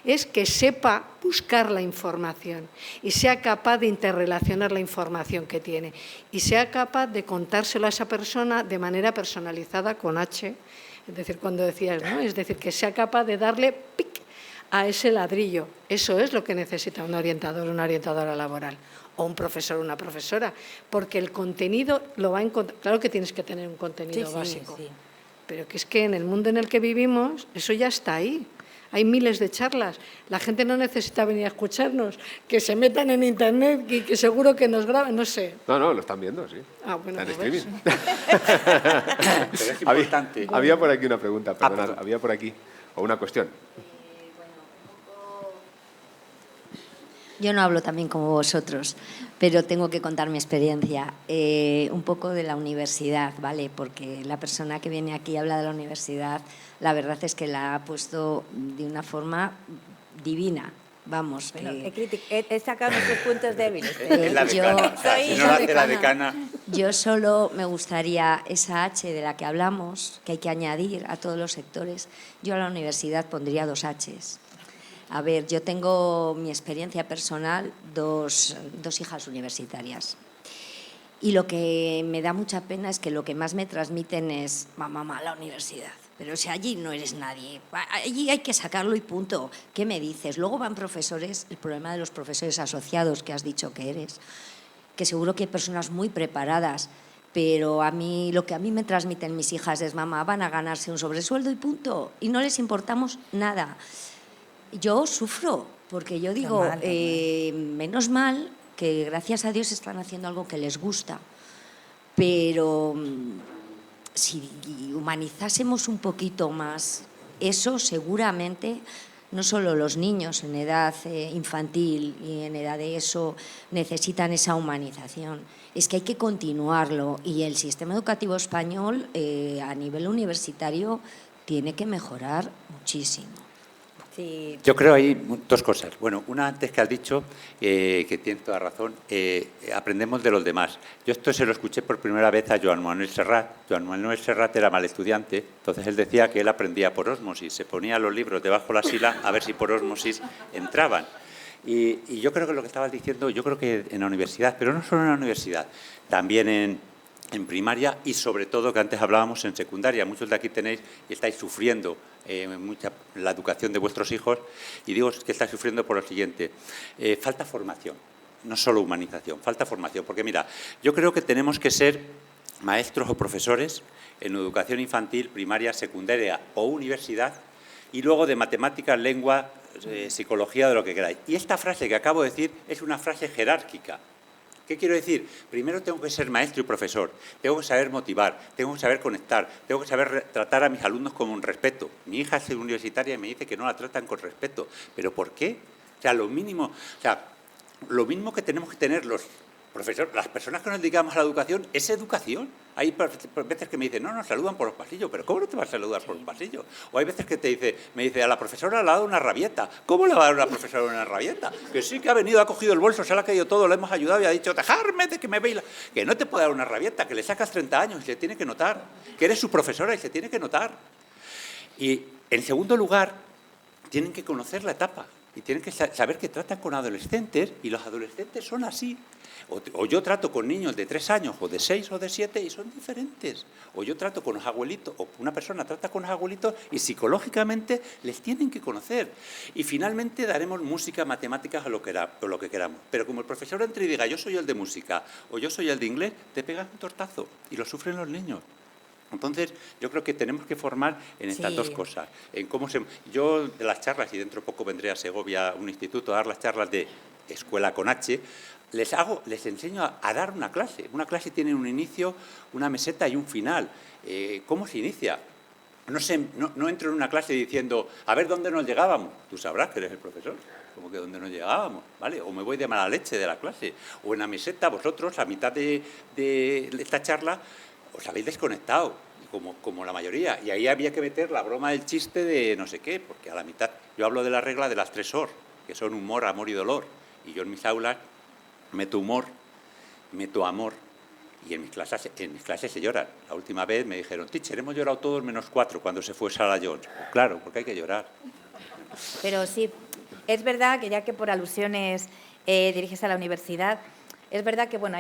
es que sepa buscar la información y sea capaz de interrelacionar la información que tiene y sea capaz de contárselo a esa persona de manera personalizada con H, es decir, cuando decías, ¿no? Es decir, que sea capaz de darle pic a ese ladrillo. Eso es lo que necesita un orientador, una orientadora laboral o un profesor o una profesora, porque el contenido lo va a encontrar. Claro que tienes que tener un contenido básico. Sí. Pero que es que en el mundo en el que vivimos, eso ya está ahí. Hay miles de charlas. La gente no necesita venir a escucharnos. Que se metan en Internet y que seguro que nos graben, no sé. No, lo están viendo, sí. Bueno, Está en pues streaming. Pero es importante. Había por aquí una pregunta, perdonad. perdón. Había por aquí, o una cuestión. Yo no hablo también como vosotros, pero tengo que contar mi experiencia. Un poco de la universidad, ¿vale? Porque la persona que viene aquí y habla de la universidad, la verdad es que la ha puesto de una forma divina. Vamos, Bueno, que... he sacado nuestros puntos débiles. Es la decana. O sea, si no lo hace la decana. Yo solo me gustaría esa H de la que hablamos, que hay que añadir a todos los sectores. Yo a la universidad pondría 2 Hs. A ver, yo tengo mi experiencia personal, dos hijas universitarias. Y lo que me da mucha pena es que lo que más me transmiten es, mamá, la universidad. Pero si allí no eres nadie, allí hay que sacarlo y punto. ¿Qué me dices? Luego van profesores, el problema de los profesores asociados que has dicho que eres, que seguro que hay personas muy preparadas, pero a mí lo que a mí me transmiten mis hijas es: mamá, van a ganarse un sobresueldo y punto, y no les importamos nada. Yo sufro, porque yo digo, menos mal que gracias a Dios están haciendo algo que les gusta, pero si humanizásemos un poquito más eso, seguramente no solo los niños en edad infantil y en edad de eso necesitan esa humanización, es que hay que continuarlo, y el sistema educativo español a nivel universitario tiene que mejorar muchísimo. Sí. Yo creo ahí dos cosas. Bueno, una antes que has dicho, que tienes toda razón, aprendemos de los demás. Yo esto se lo escuché por primera vez a Joan Manuel Serrat. Joan Manuel Serrat era mal estudiante, entonces él decía que él aprendía por ósmosis, se ponía los libros debajo de la sila a ver si por ósmosis entraban. Y yo creo que lo que estabas diciendo, yo creo que en la universidad, pero no solo en la universidad, también en primaria y sobre todo, que antes hablábamos, en secundaria. Muchos de aquí tenéis y estáis sufriendo la educación de vuestros hijos, y digo que estáis sufriendo por lo siguiente: falta formación, no solo humanización, falta formación. Porque mira, yo creo que tenemos que ser maestros o profesores en educación infantil, primaria, secundaria o universidad, y luego de matemáticas, lengua, psicología, de lo que queráis. Y esta frase que acabo de decir es una frase jerárquica. ¿Qué quiero decir? Primero tengo que ser maestro y profesor, tengo que saber motivar, tengo que saber conectar, tengo que saber tratar a mis alumnos con un respeto. Mi hija es universitaria y me dice que no la tratan con respeto. ¿Pero por qué? O sea, lo mínimo que tenemos que tener los profesores, las personas que nos dedicamos a la educación, es educación. Hay veces que me dicen: no, nos saludan por los pasillos. ¿Pero cómo no te vas a saludar por un pasillo? O hay veces que me dice: a la profesora le ha dado una rabieta. ¿Cómo le va a dar una profesora una rabieta? Que sí, que ha venido, ha cogido el bolso, se le ha caído todo, le hemos ayudado y ha dicho: dejarme de que me veis. Que no te puede dar una rabieta, que le sacas 30 años y se tiene que notar. Que eres su profesora y se tiene que notar. Y, en segundo lugar, tienen que conocer la etapa y tienen que saber que tratan con adolescentes, y los adolescentes son así. O yo trato con niños de 3 años, o de 6 o de 7, y son diferentes. O yo trato con los abuelitos, o una persona trata con los abuelitos, y psicológicamente les tienen que conocer. Y finalmente daremos música, matemáticas o lo que queramos. Pero como el profesor entre y diga: yo soy el de música o yo soy el de inglés, te pegas un tortazo, y lo sufren los niños. Entonces, yo creo que tenemos que formar en estas dos cosas. Yo, de las charlas, y dentro de poco vendré a Segovia, a un instituto, a dar las charlas de Escuela con H, les enseño a dar una clase. Una clase tiene un inicio, una meseta y un final. ¿Cómo se inicia? No entro en una clase diciendo: a ver dónde nos llegábamos. Tú sabrás que eres el profesor. Como que dónde nos llegábamos, ¿vale? O me voy de mala leche de la clase. O en la meseta, vosotros, a mitad de esta charla, os habéis desconectado, como la mayoría. Y ahí había que meter la broma del chiste de no sé qué, porque a la mitad yo hablo de la regla de las 3 OR, que son humor, amor y dolor. Y yo en mis aulas meto humor, meto amor, y en mis clases se lloran. La última vez me dijeron: teacher, hemos llorado todos menos 4 cuando se fue Sarah Jones. Pues claro, porque hay que llorar. Pero sí, es verdad que, ya que por alusiones diriges a la universidad, es verdad que, bueno,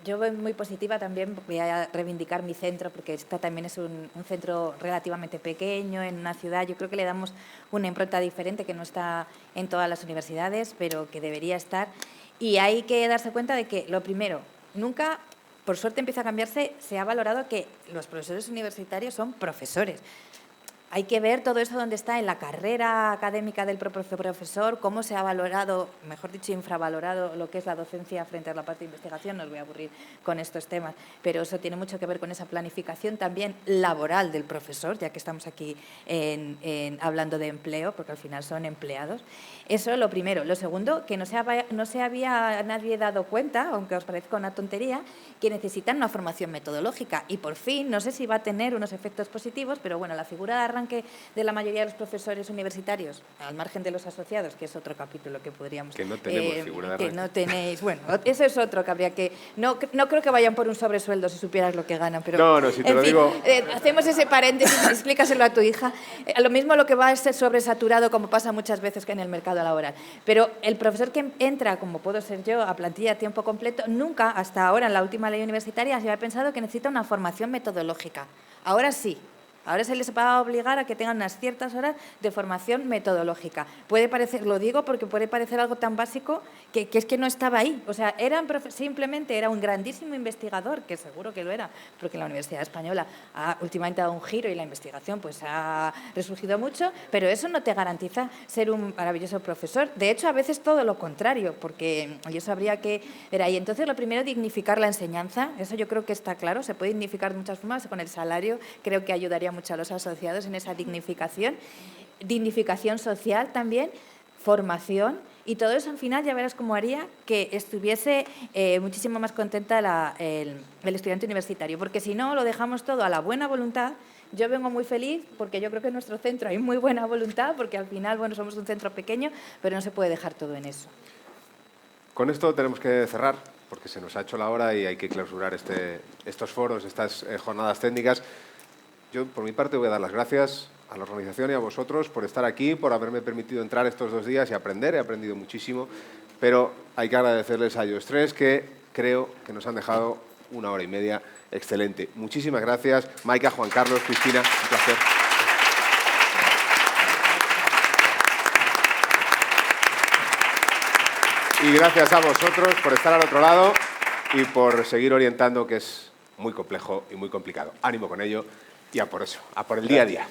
yo voy muy positiva también. Voy a reivindicar mi centro, porque esta también es un centro relativamente pequeño, en una ciudad. Yo creo que le damos una impronta diferente, que no está en todas las universidades, pero que debería estar. Y hay que darse cuenta de que, lo primero, nunca, por suerte empieza a cambiarse, se ha valorado que los profesores universitarios son profesores. Hay que ver todo eso donde está en la carrera académica del profesor, cómo se ha valorado, mejor dicho, infravalorado lo que es la docencia frente a la parte de investigación. No os voy a aburrir con estos temas, pero eso tiene mucho que ver con esa planificación también laboral del profesor, ya que estamos aquí hablando de empleo, porque al final son empleados. Eso es lo primero. Lo segundo, que no se había nadie dado cuenta, aunque os parezca una tontería, que necesitan una formación metodológica. Y por fin, no sé si va a tener unos efectos positivos, pero bueno, la figura de arranque de la mayoría de los profesores universitarios, al margen de los asociados, que es otro capítulo que podríamos... Que no tenemos figura de arranque. Que no tenéis... Bueno, eso es otro que habría que... No creo que vayan por un sobresueldo si supieras lo que ganan, pero... No, si te lo digo... hacemos ese paréntesis, explícaselo a tu hija. Lo mismo lo que va a ser sobresaturado, como pasa muchas veces que en el mercado laboral. Pero el profesor que entra, como puedo ser yo, a plantilla a tiempo completo, nunca, hasta ahora, en la última ley universitaria, se había pensado que necesita una formación metodológica. Ahora sí. Ahora se les va a obligar a que tengan unas ciertas horas de formación metodológica. Puede parecer, lo digo porque puede parecer algo tan básico que es que no estaba ahí. O sea, simplemente era un grandísimo investigador, que seguro que lo era, porque la Universidad Española ha últimamente dado un giro y la investigación pues ha resurgido mucho, pero eso no te garantiza ser un maravilloso profesor. De hecho, a veces todo lo contrario, porque eso habría que ver ahí. Entonces, lo primero, dignificar la enseñanza. Eso yo creo que está claro. Se puede dignificar de muchas formas. Con el salario creo que ayudaría mucho a los asociados en esa dignificación. Dignificación social también, formación. Y todo eso, al final, ya verás cómo haría que estuviese muchísimo más contenta el estudiante universitario. Porque si no, lo dejamos todo a la buena voluntad. Yo vengo muy feliz porque yo creo que en nuestro centro hay muy buena voluntad, porque al final, bueno, somos un centro pequeño, pero no se puede dejar todo en eso. Con esto tenemos que cerrar, porque se nos ha hecho la hora y hay que clausurar estos foros, estas jornadas técnicas. Yo, por mi parte, voy a dar las gracias a la organización y a vosotros por estar aquí, por haberme permitido entrar estos 2 días y aprender. He aprendido muchísimo, pero hay que agradecerles a ellos 3 que creo que nos han dejado 1 hora y media excelente. Muchísimas gracias, Maika, Juan Carlos, Cristina, un placer. Y gracias a vosotros por estar al otro lado y por seguir orientando, que es muy complejo y muy complicado. Ánimo con ello y a por eso, a por el día a día.